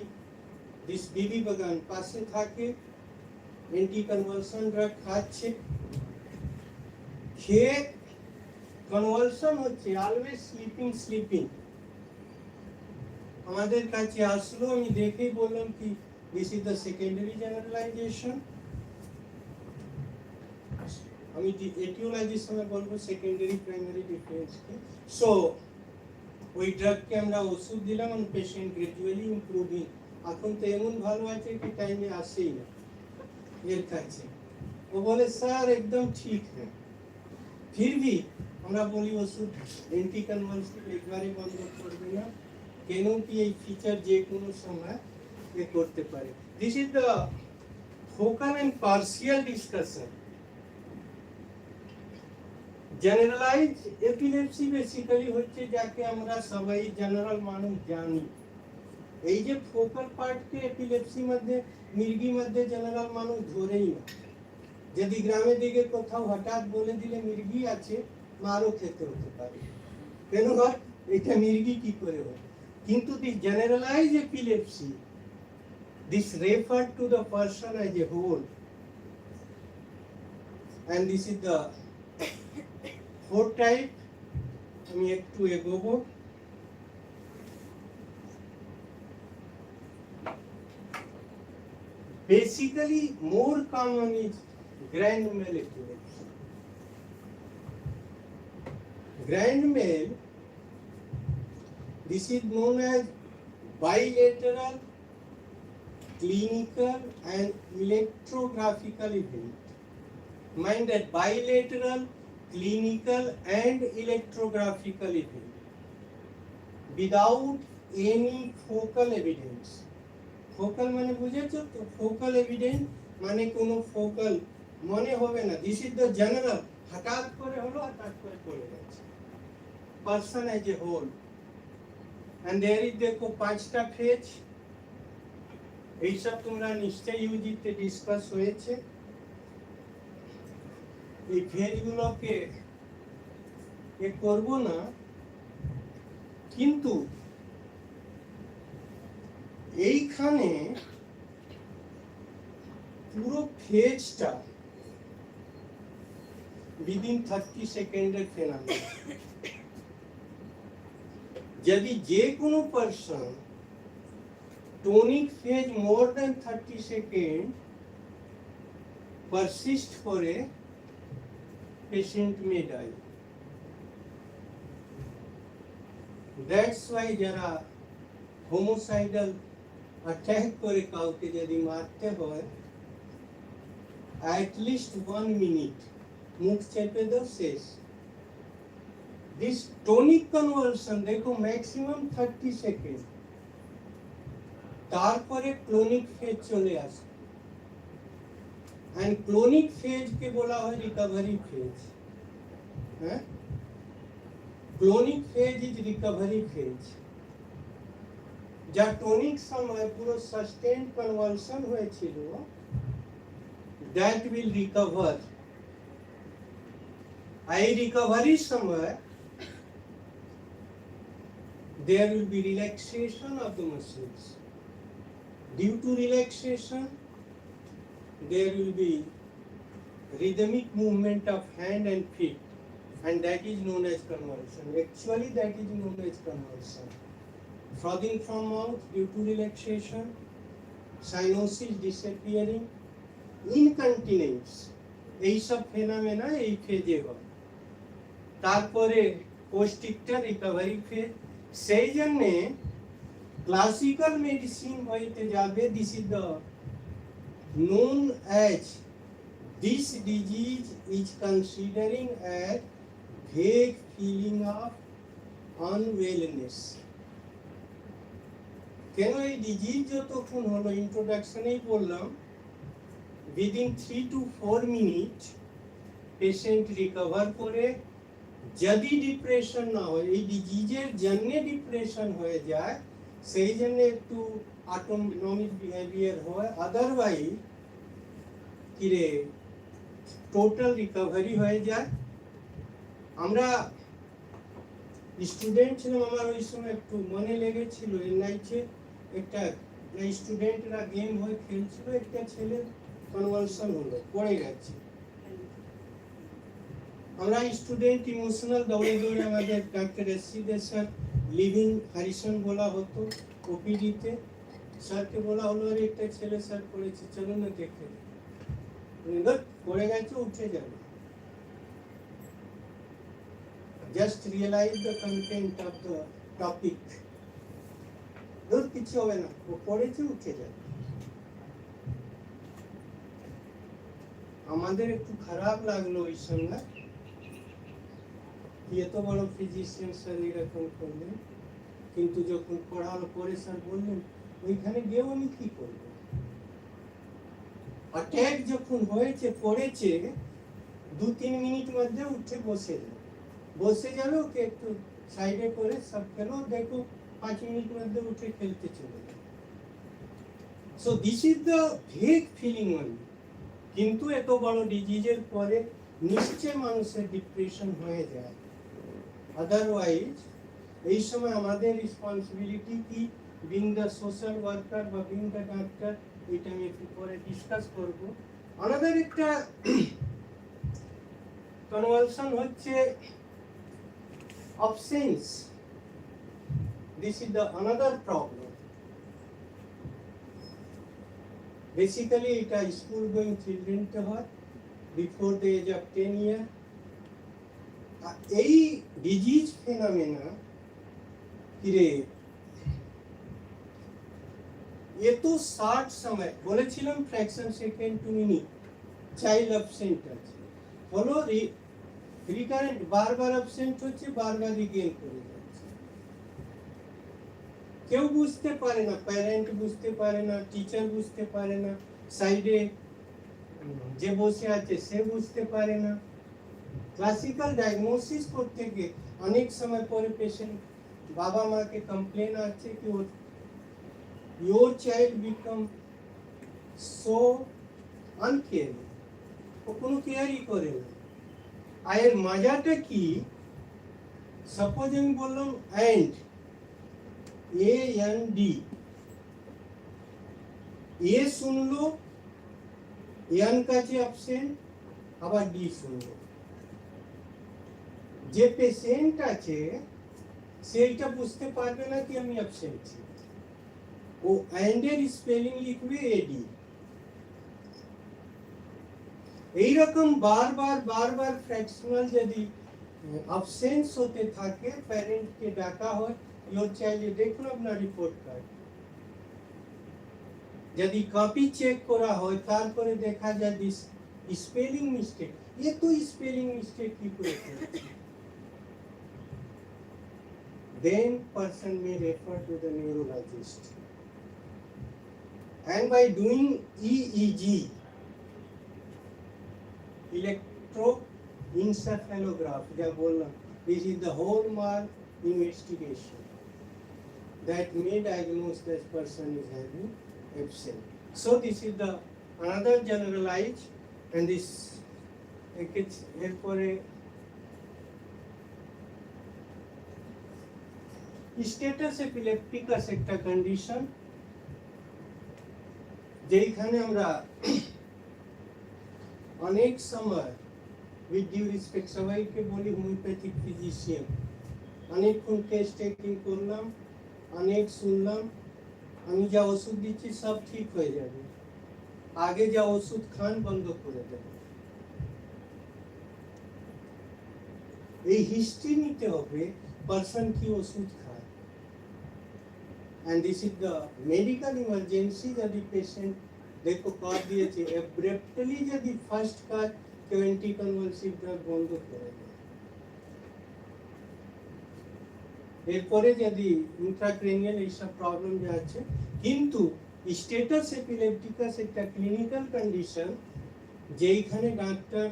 দিস বিবি বাগান পাশে থাকে, এন্টি কনভালশন ড্রাগ খাচ্ছে, খেয়ে কনভালশন হচ্ছে, অলওয়েজ স্লিপিং। আমাদের কাছে আসলো, আমি দেখেই বললাম কি this is the secondary generalisation. আমি এটিওলজির সময় বলবো সেকেন্ডারি প্রাইমারি ডিফারেন্স কি। সো ওই ড্রাগকে আমরা ওষুধ দিলাম, আর পেশেন্ট গ্রাজুয়ালি ইমপ্রুভিং। এখন তো এমন ভালো আছে কি টাইমে আসেই না এর কাছে। ও বলে স্যার একদম ঠিক হ্যাঁ, ফির ভি আমরা বলি ওষুধ এন্টি কনভালসিভ একবারে বন্ধ করবে না, কেন কি এই ফিচার যে কোনো সময় এ করতে পারে। This is the focal and partial discussion. Generalize epilepsy basically হচ্ছে যাকে আমরা সবাই জেনারেল মানুষ জানি, এই যে ফোকাল পার্টকে এপিলেপসি মধ্যে মির্গি মধ্যে জেনারেল মানুষ ধরেই না। যদি গ্রামের দিকে কোথাও হঠাৎ বলে দিলে মির্গি আছে, মারও খেতে হতে পারে। কেন হয়? এটা মির্গি কি করে হয়? কিন্তু the generalize epilepsy, this refer to the person as a whole, and this is the fourth type. আমি একটু এগোবো। Basically, more common is grand mal epilepsy. Grand mal, this is known as bilateral, clinical and electrographical event. Mind that bilateral, clinical and electrographical event without any focal evidence. Focal মানে বুঝেছো তো? Focal evidence মানে কোনো focal মনে হবে না। This is the general, হঠাৎ করে হলো, হঠাৎ করে পড়ে গেছে। Person as a whole. And there is দেখো 5টা ফেজ। এইসব তোমরা নিশ্চয়ই ইউজিতে ডিসকাস হয়েছে। এই ফেজগুলোকে করব না, কিন্তু এইখানে পুরো ফেজটা within 30 সেকেন্ডের ফেনোমেনন। যদি যে কোনো person tonic phase more than 30 second persist করে, patient may die. That's why যারা হোমোসাইডাল অ্যাটাক করে কাউকে যদি মারতে হয়, at least 1 minute মুখ চেপে দাও, শেষ। দিস টনিক কনভালশন দেখো ম্যাক্সিমাম 30 সেকেন্ড, তারপরে ক্লোনিক ফেজ চলে আসে। and ক্লোনিক ফেজ কে বলা হয় রিকভারি ফেজ। হ্যাঁ, clonic phase is recovery phase. যা টনিক সময় পুরো সাস্টেইনড কনভালশন হয়েছিল, that will recover। এই রিকভারি সময় there will be relaxation of the muscles. Due to relaxation, there will be rhythmic movement of hand and feet, and that is known as convulsion. Actually, that is known as convulsion. Frothing from mouth due to relaxation, cyanosis disappearing, incontinence, এই সব phenomena এই ফেজে হয়। তারপরে কোস্টিকটা recovery phase. সেই জন্য classical medicine হইতে যাবে, this is the known as, this disease is considering as vague feeling of unwellness. কেন এই ডিজিজ যতক্ষণ হলো, ইন্ট্রোডাকশনেই বললাম, within 3 to 4 minutes patient recover করে। যদি ডিপ্রেশন না হয়, এই ডিজিজের জন্য ডিপ্রেশন হয়ে যায়, সেই জন্য একটু অটোনমিক বিহেভিয়ার হয়, আদারওয়াইজ কিরে টোটাল রিকভারি হয়ে যায়। আমরা স্টুডেন্ট ছিলাম, আমার ওই সময় একটু মনে লেগেছিল, এনআইচে একটা স্টুডেন্টরা গেম হয়ে খেলছিল, একটা ছেলে কনভালশন হলো, পড়ে গেছে। আমরা স্টুডেন্ট ইমোশনাল, দৌড়ে দৌড়ে আমাদের ডাক্তার এসসি দে স্যার লিভিং হরিশন বলা হতো ওপিডিতে। স্যারকে বলা হলো, আরে একটা ছেলে স্যার পড়েছে, চলো না দেখে। পড়ে গেছে, উঠে যাবে। Just realize the content of the topic. কিছু হবে না, ও পড়েছে, উঠে যাবে। আমাদের একটু খারাপ লাগলো ওই সময়, এত বড় ফিজিশিয়ান স্যার এরকম করলেন। কিন্তু যখন পড়ার পরে স্যার বললেন, ওইখানে গিয়েও আমি কি করবো? অ্যাটাক যখন হয়েছে, পড়েছে, 2-3 মিনিট মধ্যে উঠে বসে যাবে, ওকে একটু সাইডে করে সব খেলো, দেখো 5 মিনিট মধ্যে উঠে খেলতে চলে যাবে। So this is the vague feeling only. কিন্তু এত বড় ডিজিজের পরে নিশ্চয় মানুষের ডিপ্রেশন হয়ে যায়। আদারওয়াইজ এই সময় আমাদের রেসপন্সিবিলিটি কি, বিং দ্য সোশ্যাল ওয়ার্কার বা বিং দ্য ডাক্তার, এটা আমি একটু পরে ডিসকাস করবো। আমাদের একটা কনভালশন হচ্ছে absence. This is the another problem. Basically এটা স্কুল গোয়িং চিলড্রেনকে হয় before the age of 10 year. এই ডিজিজ ফেনোমেনা কিরে এ তো 60 সময় বলেছিলাম fraction second to minute child absent আছে, হলো রিকারেন্ট, বারবার অ্যাবসেন্ট হচ্ছে, বারবার রিগেইন করে যাচ্ছে। কেউ বুঝতে পারে না, প্যারেন্ট বুঝতে পারে না, টিচার বুঝতে পারে না, সাইডে যে বসে আছে সে বুঝতে পারে না। ক্লাসিক্যাল ডায়াগনোসিস করতে গিয়ে অনেক সময় পরে পেশেন্ট বাবা মাকে কমপ্লেন আছে কি your child become so uncaring, ও কোনো কেয়ারই করে না। আর মজাটা কি, সাপোজ আমি বললাম অ্যান্ড AND, এ শুনলো, এন কাছে অ্যাবসেন্ট, আবার ডি শুনলো। যে পেশেন্ট আছে সেইটা বুঝতে পারবে না কি আমি অ্যাবসেন্ট, ও অ্যান্ডের স্পেলিং লিখবে এডি। এইরকম বারবার বারবার ফ্র্যাকশনাল যদি অ্যাবসেন্স হতে থাকে, প্যারেন্টকে ডাকা হয়, ইয়োর চাইল্ড দেখুন আপনার রিপোর্ট কার্ড। যদি কপি চেক করা হয় তারপরে দেখা যায় দিস স্পেলিং মিস্টেক, এ তো স্পেলিং মিস্টেক কি করে করেছে, then person may refer to the neurologist. And by doing EEG, electroencephalograph, this is the hallmark investigation that may diagnose that person is having absent. So this is the another generalized, and this এরপরে status epilepticus একটা condition, যেখানে আমরা অনেক সময় with due respect সবাইকে বলি homeopathic physician, অনেকক্ষণ test taking করলাম, অনেক শুনলাম, আমি যা ওষুধ দিচ্ছি সব ঠিক হয়ে যাবে, আগে যা ওষুধ খান বন্ধ করে দেবে। এই হিস্ট্রি নিতে হবে পারসন কি ওষুধ খায়। And this is the medical emergency, যদি পেশেন্ট দেখো কাজ দিয়েছে অ্যাব্রাপ্টলি যদি ফার্স্ট কাজ কেউ অ্যান্টিকনভালসিভ ড্রাগ বন্ধ করে দেয়, এরপরে যদি ইন্ট্রাক্রেনিয়াল এইসব প্রবলেম যা আছে। কিন্তু স্ট্যাটাস এপিলেপটিকাস একটা ক্লিনিক্যাল কন্ডিশন যেইখানে ডাক্তার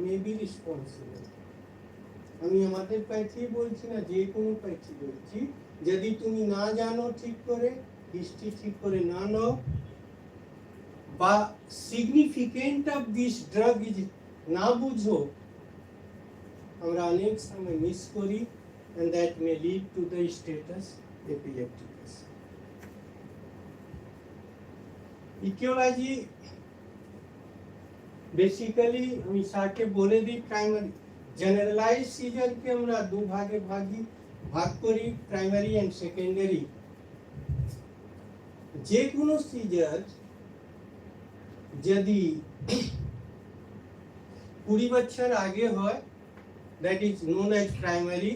মে বি রেসপন্সিবল। আমি আমাদের প্যাথি বলছি না, যে কোনো প্যাথি বলছি, যদি তুমি না জানো ঠিক করে, হিস্ট্রি ঠিক করে না নাও, বা significant of this drug is না বুঝো, আমরা অনেক সময় মিস করি, and that may lead to the status epilepticus. Etiology basically আমি সাকে বলে দিই, প্রাইমারি জেনারেলাইজ সিজারকে আমরা দু ভাগে ভাগ করি, প্রাইমারি এন্ড সেকেন্ডারি। যে কোনো সিজার যদি 20 বছর আগে হয়, that is known as primary.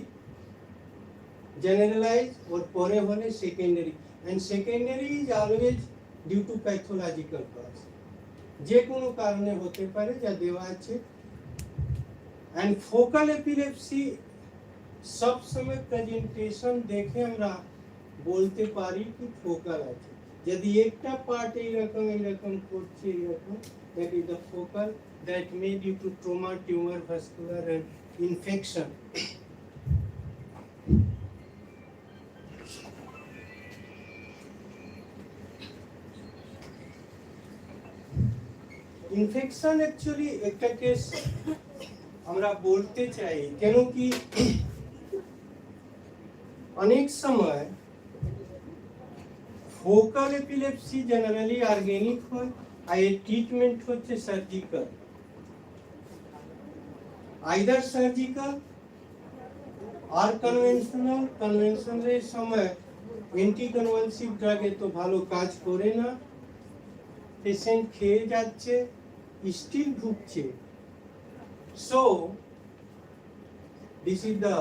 Generalize ওর পরে হলে secondary, and secondary is always due to pathological cause, যে কোনো কারণে হতে পারে যা দেওয়া আছে। এন্ড ফোকাল এপিলেপসি সব সময় প্রেজেন্টেশন দেখে আমরা বলতে পারি কি ফোকাল আছে। যদি একটা পার্ট এইরকম করছে এইরকম, that is the focal, that may due to trauma, tumour, vascular and infection. Infection actually একটা কেস আমরা বলতে চাই, কেন কি অনেক সময় ফোকাল এপিলেপসি জেনারেলি অর্গানিক হয়, আর এর ট্রিটমেন্ট হচ্ছে সার্জিক্যাল, আইদার সার্জিক্যাল আর কনভেনশনাল। কনভেনশনালের সময় অ্যান্টি কনভালসিভ ড্রাগে তো ভালো কাজ করে না, পেশেন্ট খেয়ে যাচ্ছে, স্টিল ভুগছে। So this is the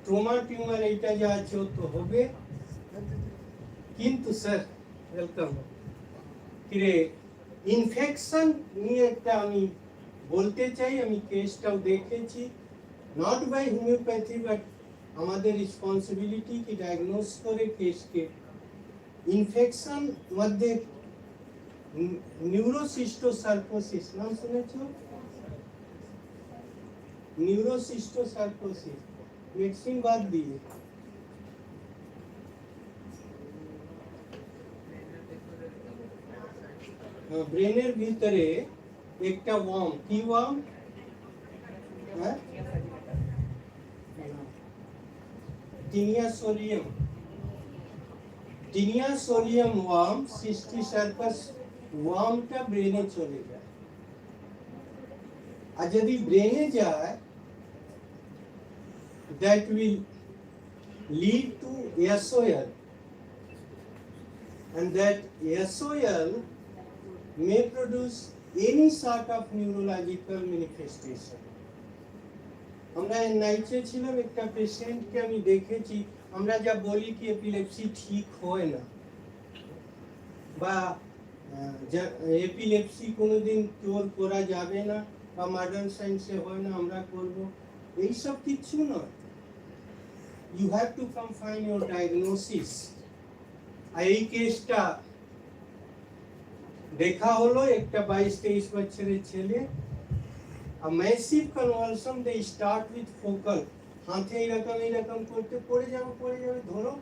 trauma tumour, এইটা যা আছে ও তো হবে। কিন্তু স্যার ওয়েলকাম, কিরে ইনফেকশন নিয়ে একটা আমি বলতে চাই, আমি কেসটাও দেখেছি, নট বাই হোমিওপ্যাথি বাট আমাদের রেসপন্সিবিলিটি কি ডায়াগনোজ করে কেসকে। ইনফেকশন মধ্যে নিউরোসিস্টোসার্কোসিস নাম শুনেছো? নিউরোসিস্টোসার্কোসিস মেডিসিন বাদ দিয়ে ব্রেনের ভিতরে একটা ওয়ার্ম, কি ওয়ার্ম? হ্যাঁ, টিনিয়াসোলিয়াম। টিনিয়াসোলিয়াম ওয়ার্ম, সিস্টিসার্কাস ওয়ার্মটা ব্রেনে চলে যায়। আর যদি ব্রেনে যায়, that will lead to SOL, and that SOL may produce any sort of neurological manifestation. আমরা নাইটে ছিলাম, একটা পেশেন্টকে আমি দেখেছি, আমরা যা বলি কি এপিলেপসি ঠিক হয় না বা এপিলেপসি কোনোদিন কিওর করা যাবে না বা মডার্ন সায়েন্সে হয় না, আমরা করব, এইসব কিছু নয়। You have to confine your diagnosis. এই কেসটা দেখা হলো, একটা 22-23 বছরের ছেলে, a massive convulsion, they start with focal, হাতে এরকম করতে পড়ে যাবে, ধরো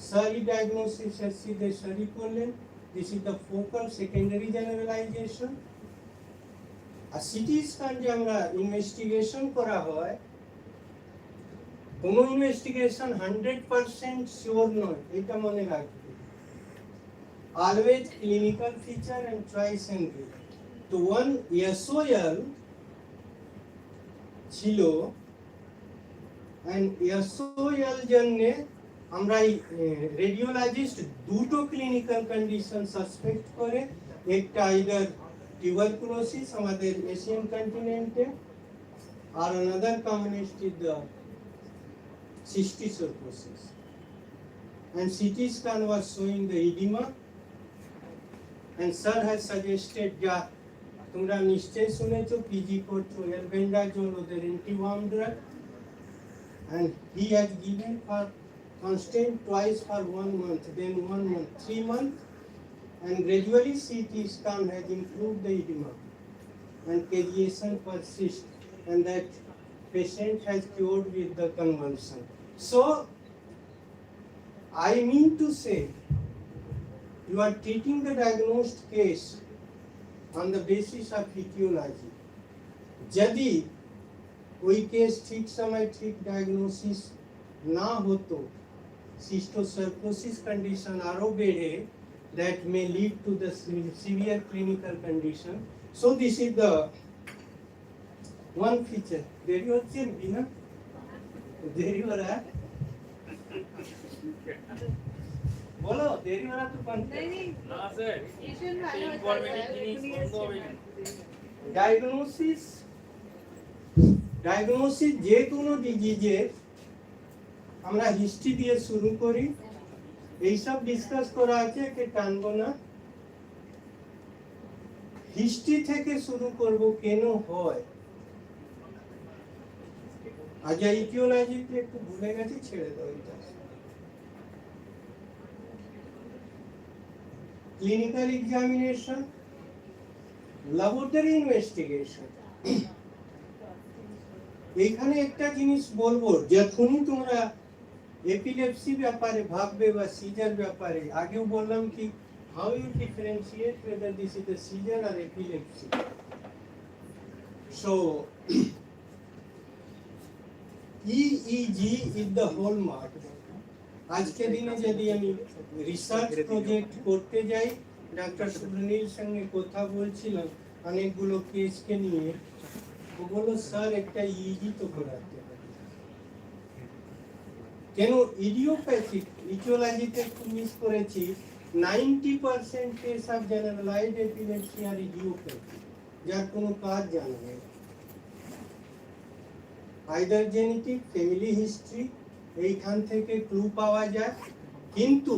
সারি ডায়াগনোসিস সিধে সারি করলেন, this is the focal secondary generalization. আর সিটি স্ক্যান যে আমরা ইনভেস্টিগেশন করা হয়, কোনো ইনভেস্টিগেশন 100% শিওর নয়, এটা মনে রাখবে। Always clinical feature and choice and risk. তো ওয়ান SOL ছিল, এন্ড SOL জন্য আমরা রেডিওলজিস্ট দুটো ক্লিনিক্যাল কন্ডিশন সাসপেক্ট করে, একটা আইদার টিউবারকুলোসিস আমাদের এশিয়ান কন্টিনেন্টে, আর another commonest is the cysticercosis, and CT scan was showing the edema, and sir has suggested ja তোমরা নিশ্চয় শুনেছো পিজি করছো এলবেন্ডাজোল ওদের অ্যান্টিওয়ার্ম drug, and he has given for constant twice for 1 month, then 1 month, 3 months, and gradually CT scan has improved the edema and cavitation persists, and that patient has cured with the convulsion. So I mean to say, you are treating the diagnosed case on the basis of etiology. Jadi ওই case ঠিক সময় ঠিক diagnosis না হতো, সিস্টোসার্কোসিস condition আরো বেড়ে, that may lead to the severe clinical condition. So this is the one feature. দেরি হচ্ছে না? দেরি हो रहा है? बोलो देरी हो रहा तो कौन? नहीं না স্যার ভীষণ ভালো হতো ইনফরমেটিভ জিনিস বন্ধ হবে না। ডায়াগনোসিস যে কোনো ডিজিজের আমরা হিস্ট্রি দিয়ে শুরু করি, এইসব ডিসকাস করা আছে, কে টানবো না। হিস্ট্রি থেকে শুরু করব কেন হয়, আজ ইটিওলজিতে একটু ভুলে গেছি, ছেড়ে দাও এটা। Clinical examination, laboratory investigation. এইখানে একটা জিনিস বলবো, যখনই তোমরা এপিলেপসি ব্যাপারে ভাববে বা সিজার ব্যাপারে, আগেও বললাম কি how you differentiate whether this is a seizure or epilepsy? So EEG is the hallmark. আজকে দিনে যদি আমি রিসার্চ প্রজেক্ট করতে যাই, ডাক্তার সুব্রনীল সঙ্গে কথা বলছিলাম অনেকগুলো কেসকে নিয়ে, ও বললো স্যার একটা ইজি তো করাতে হবে। কেন ইডিওপ্যাথিক ইটিওলজিতে একটু মিস করেছি, 90% কেস অফ জেনারেলাইজড এপিলেপসি আর ইডিওপ্যাথিক, যার কোনো কাজ জানা নেই। আইদার জেনেটিক, ফ্যামিলি হিস্ট্রি, এইখান থেকে ক্লু পাওয়া যায়, কিন্তু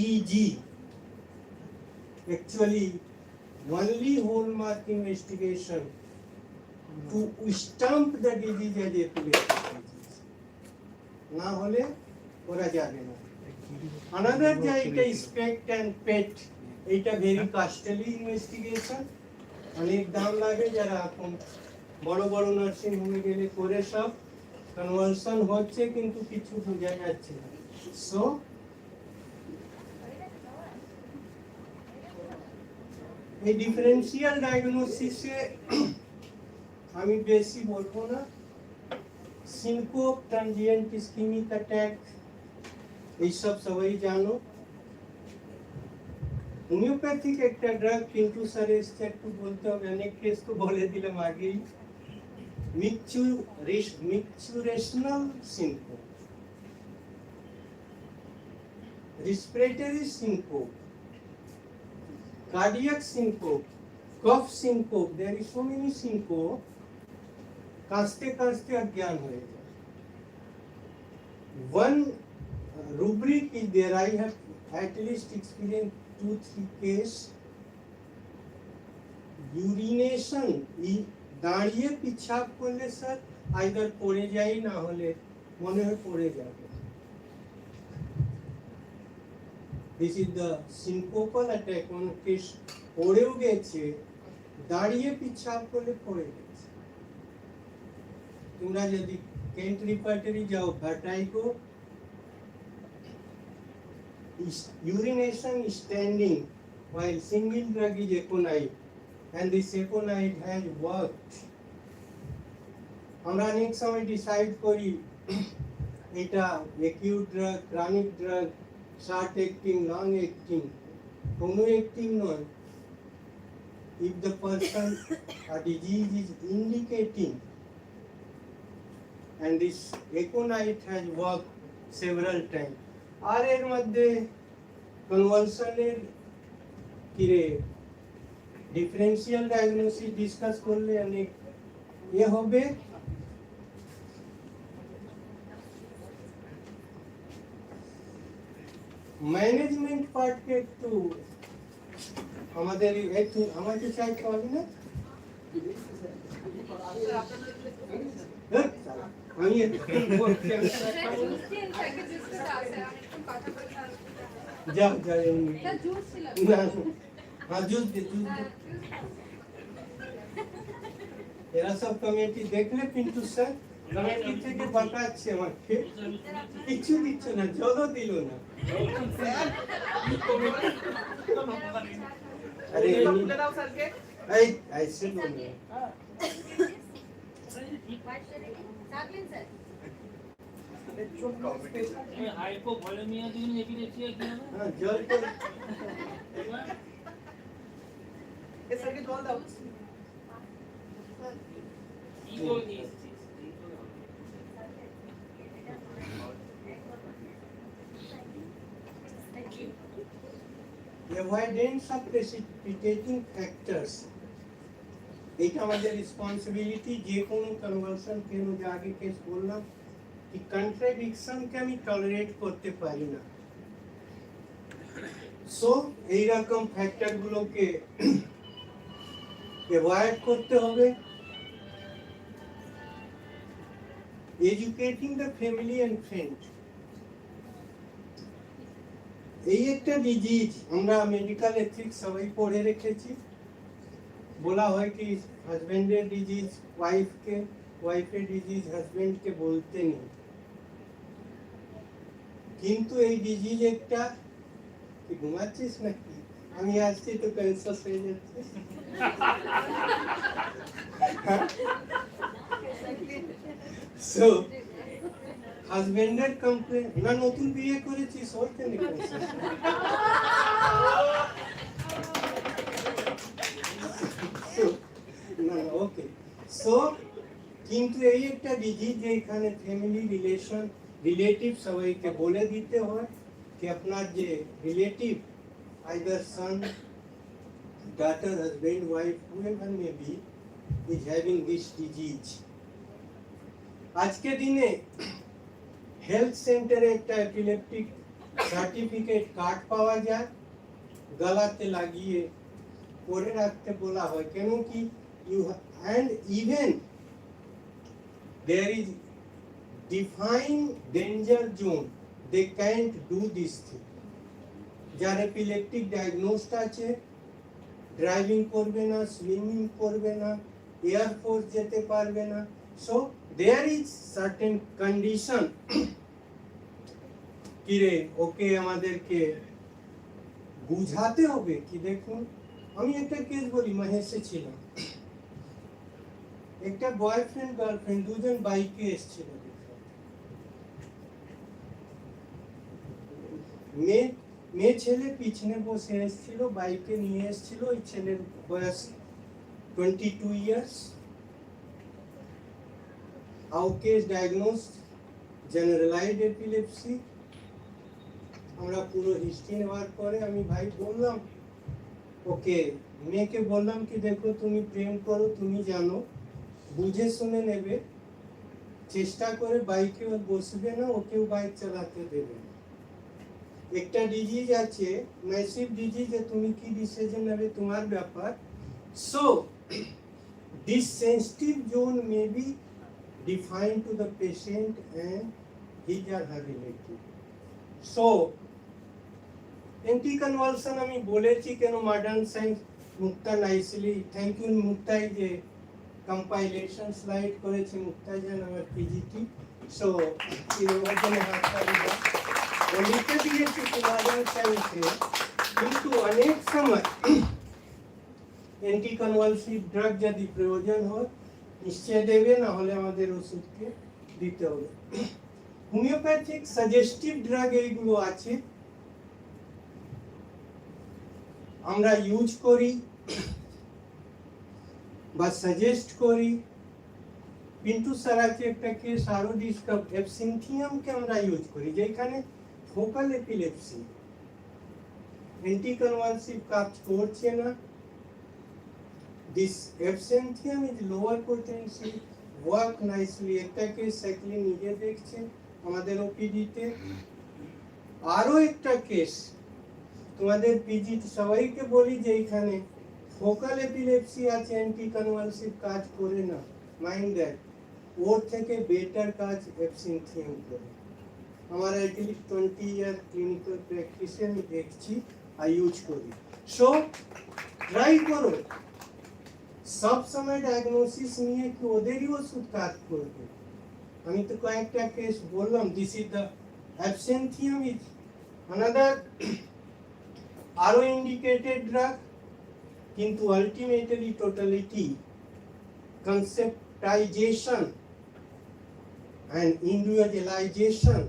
EEG actually only hallmark investigation to stamp the disease as epileptic disease. না হলে করা যাবে না। Another যে এটা স্পেক্ট অ্যান্ড পেট, এইটা ভেরি কাস্টলি ইনভেস্টিগেশন, অনেক দাম লাগে। যারা এখন বড় বড় নার্সিং হোমে গেলে করে সব কনভার্সন হচ্ছে কিন্তু কিছু বোঝা যাচ্ছে না। সো এই ডিফারেন্সিয়াল ডায়াগনোসিসে আমি বেশি বলবো না। সিনকোপ, ট্রানজিয়েন্ট ইসকেমিক অ্যাটাক, এইসব সবাই জানো। হোমিওপ্যাথিক একটা ড্রাগ কিন্তু স্যার এসছে, একটু বলতে হবে, অনেক কেস তো বলে দিলাম আগেই। micturational syncope, respiratory syncope, cardiac syncope, cough syncope, there is so many syncope, কাশতে কাশতে অজ্ঞান হয়ে যায়। One rubric is there, I have at least experienced 2-3 case. Urination, দাঁড়িয়ে পিছাপ করলে স্যার আইদার পড়ে যাই, না হলে মনে হয় পড়ে যাবে। This is the syncopal attack. কোন কেস পড়েও গেছে, দাঁড়িয়ে পিছাপ করলে পড়ে গেছে। তোমরা যদি কেন্ট রিপার্টারি যাও, vertigo, urination standing while single drug is aconite and this aconite has worked. আমরা অনেক সময় ডিসাইড করি এটা acute drug, chronic drug, short acting, long acting, কোনো acting নয়। If the person a disease is indicating and this aconite has worked several times, আর এর মধ্যে কনভালশনের কিরে ডিফারেন্সিয়াল ডায়াগনোসিস ডিসকাস করলে অনেক এ হবে। ম্যানেজমেন্ট পার্টকে একটু আমাদের একটু আমাকে চাইতে হবে না। আমি যাও যাই না, হ্যাঁ জুস দে, জুস দে। এরা সব কমিটি দেখলে কিন্তু স্যার কমিটি থেকে বাঁকাচ্ছে আমাকে, কিছু দিচ্ছে না, জলও দিল না। আরে এই ऐसे बोलो हाइपोवोलेमिया दिन एपिलेप्सी है क्या हां जल तो ये सर के जल दाओ। Ego is avoidance of precipitating factors, এটা আমাদের রেসপন্সিবিলিটি। যে কোনো কনভার্সন কেন যে আগে কেস বললাম কি কন্ট্রাডিকশনকে আমি টলারেট করতে পারি না। সো এইরকম ফ্যাক্টরগুলোকে অ্যাভয়েড করতে হবে। Educating the family and friend, এই একটা ডিজিজ আমরা মেডিকেল এথিক্স সবাই পড়ে রেখেছি। বলা হয় কি হাজবেন্ডের ডিজিজ ওয়াইফকে, ওয়াইফের ডিজিজ হাজবেন্ডকে বলতে নেই, কিন্তু এই ডিজিজ একটা তুই ঘুমাচ্ছিস নাকি? আমি আসছি তো কনসাস হয়ে যাচ্ছিস। সো হাজবেন্ডের কমপ্লেন না, নতুন বিয়ে করেছিস ওর কেন কনসাস? না ওকে। সো কিন্তু এই একটা ডিজিজ যে এখানে ফ্যামিলি রিলেশন রিলেটিভ সবাইকে বলে দিতে হয় कि अपना যে relative either son, daughter, husband, wife, whoever may be is having this disease. আজকে দিনে হেলথ সেন্টারে একটা এপিলেপটিক সার্টিফিকেট কার্ড পাওয়া যায়, গলাতে লাগিয়ে পরে রাখতে বলা হয়, কেন কি you and even there is defined danger zone, they can't do this thing. যার এপিলেপটিক ডায়াগনোসড আছে, ড্রাইভিং করবে না, সুইমিং করবে না, এয়ারফোর্স যেতে পারবে না। So there is certain condition কিরে ওকে আমাদেরকে বুঝাতে হবে কি দেখুন। আমি একটা কেস বলি, মহেশে ছিলাম, একটা বয়ফ্রেন্ড গার্লফ্রেন্ড দুজন বাইকে এসেছিল, মেয়ে ছেলে পিছনে বসে এসেছিল, বাইকে নিয়ে এসেছিল, ওই ছেলের বয়স 22 ইয়ার্স, আউকেস ডায়াগনোসড জেনারেলাইজড এপিলেপসি। আমরা পুরো হিস্ট্রি নেওয়ার পরে আমি ভাই বললাম ওকে, মেয়েকে বললাম কি দেখো তুমি প্রেম করো, তুমি জানো, বুঝে শুনে নেবে, চেষ্টা করে বাইকে বসবে না, ওকেও বাইক চালাতে দেবে না। একটা ডিজিজ আছে, ম্যাসিভ ডিজিজ, তুমি কি ডিসিশন নেবে তোমার ব্যাপার। So this sensitive zone may be defined to the patient and his or her relative. So anti convulsion আমি বলেছি কেন, modern science Mukta nicely, thank you মুক্তাই যে কম্পাইলেশন স্লাইড করেছে, মুক্তা জান আমার পিজিটি। সো ওর জন্য হাততালি দাও। ও লিখে দিয়েছি মডার্ন সায়েন্সে, কিন্তু অনেক সময় অ্যান্টি কনভালসিভ ড্রাগ যদি প্রয়োজন হয় নিশ্চয় দেবে, না হলে আমাদের ওষুধকে দিতে হবে। হোমিওপ্যাথিক সাজেস্টিভ ড্রাগ এইগুলো আছে, আমরা ইউজ করি বা সাজেস্ট করি। পিন্টু স্যার আছে একটা কেস আরো ডিসকাস, অ্যাবসিনথিয়ামকে আমরা ইউজ করি যেখানে ফোকাল এপিলেপসি, অ্যান্টি কনভালসিভ কাজ করছে না। This absinthium is lower potency, work nicely. একটা কেস সাইক্লি নিজে দেখছে আমাদের ওপিডিতে। আরো একটা কেস তোমাদের পিজি সবাইকে বলি যে এখানে ফোকাল এপিলেপসি আছে, অ্যান্টি কনভালসিভ কাজ করে না, মাইন্ড দ্যাট, ওর থেকে বেটার কাজ অ্যাবসিনথিয়াম করে। আমার এটলিস্ট 20 ইয়ার ক্লিনিক্যাল প্র্যাকটিসে আমি দেখছি আর ইউজ করি। সো ট্রাই করো সব সময় ডায়াগনোসিস নিয়ে কি ওদেরই ওষুধ কাজ করবে। আমি তো কয়েকটা কেস বললাম, this is the absinthium is another আরো ইন্ডিকেটেড ড্রাগ, কিন্তু ultimately totality conceptualization and individualization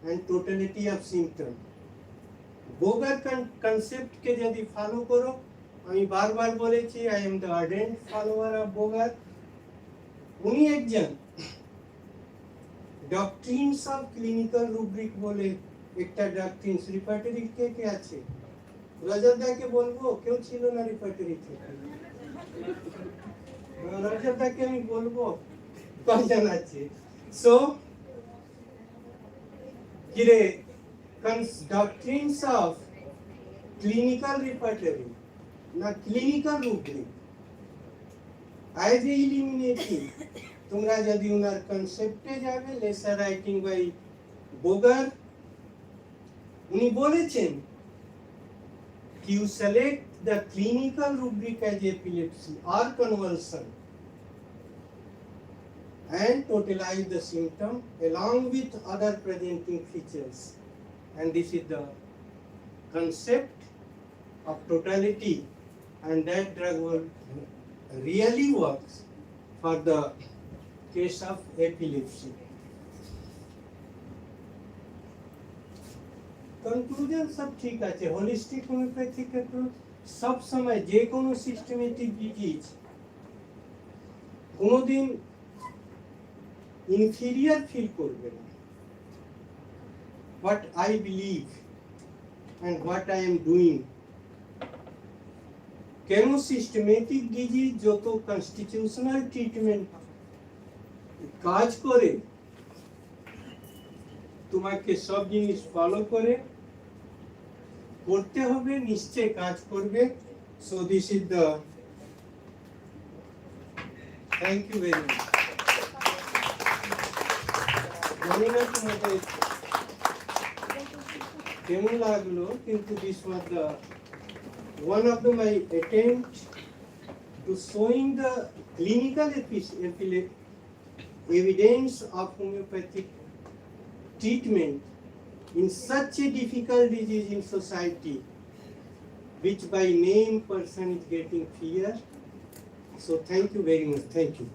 and totality of symptom। Boger concept কে যদি ফলো করো, আমি বারবার বলেছি I am the ardent follower of Boger. উনি একজন ডক্ট্রিনস অফ ক্লিনিক্যাল রুব্রিক বলে একটা ডক্ট্রিনস, রিপার্টরি কে আছে? রজতদাকে বলবো, কেউ ছিল না রিপার্টরি থেকে? রজতদাকে আমি বলবো, কজন আছে? সো কিরে ডক্ট্রিনস অফ ক্লিনিক্যাল রিপার্টরি না ক্লিনিক্যাল রুব্রিক অ্যাজ এ ইলিমিনেটিং, তোমরা যদি উনার কনসেপ্টে যাবে, লেসার রাইটিং বাই বোগার, উনি বলেছেন you select the clinical rubric as epilepsy or convulsion and totalize the symptom along with other presenting features, and this is the concept of totality, and that drug will really works for the case of epilepsy. Conclusion सब ठीक আছে, holistic homeopathy के तो सब समय जे कोनो systematic disease কোনো দিন inferior feel করবে না। What I believe and what I am doing, কেন সিস্টেমেটিক ডিজিজ যত কনস্টিটিউশনাল ট্রিটমেন্ট কাজ করে, তোমাকে সব জিনিস ফলো করে করতে হবে, নিশ্চয় কাজ করবে। So this is the thank you very much. জানি না তোমাদের কেমন লাগলো, কিন্তু this was the one of my attempt to showing the clinical evidence of homeopathic treatment in such a difficult disease in society, which by name person is getting fear. So thank you very much. Thank you.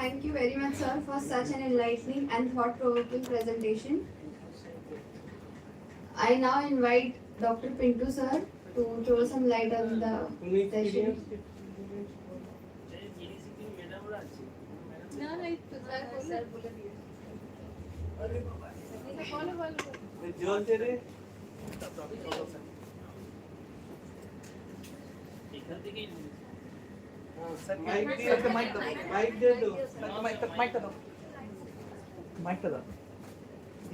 Thank you very much, sir, for such an enlightening and thought-provoking presentation. I now invite Dr. Pintu, sir, to throw some light on the session. না না এই তো sir বলে দিয়েছে বলো বলো জল দে রে। এখান থেকেই মাইক দিয়ে তো মাইক দে দো। মাইকটা দাও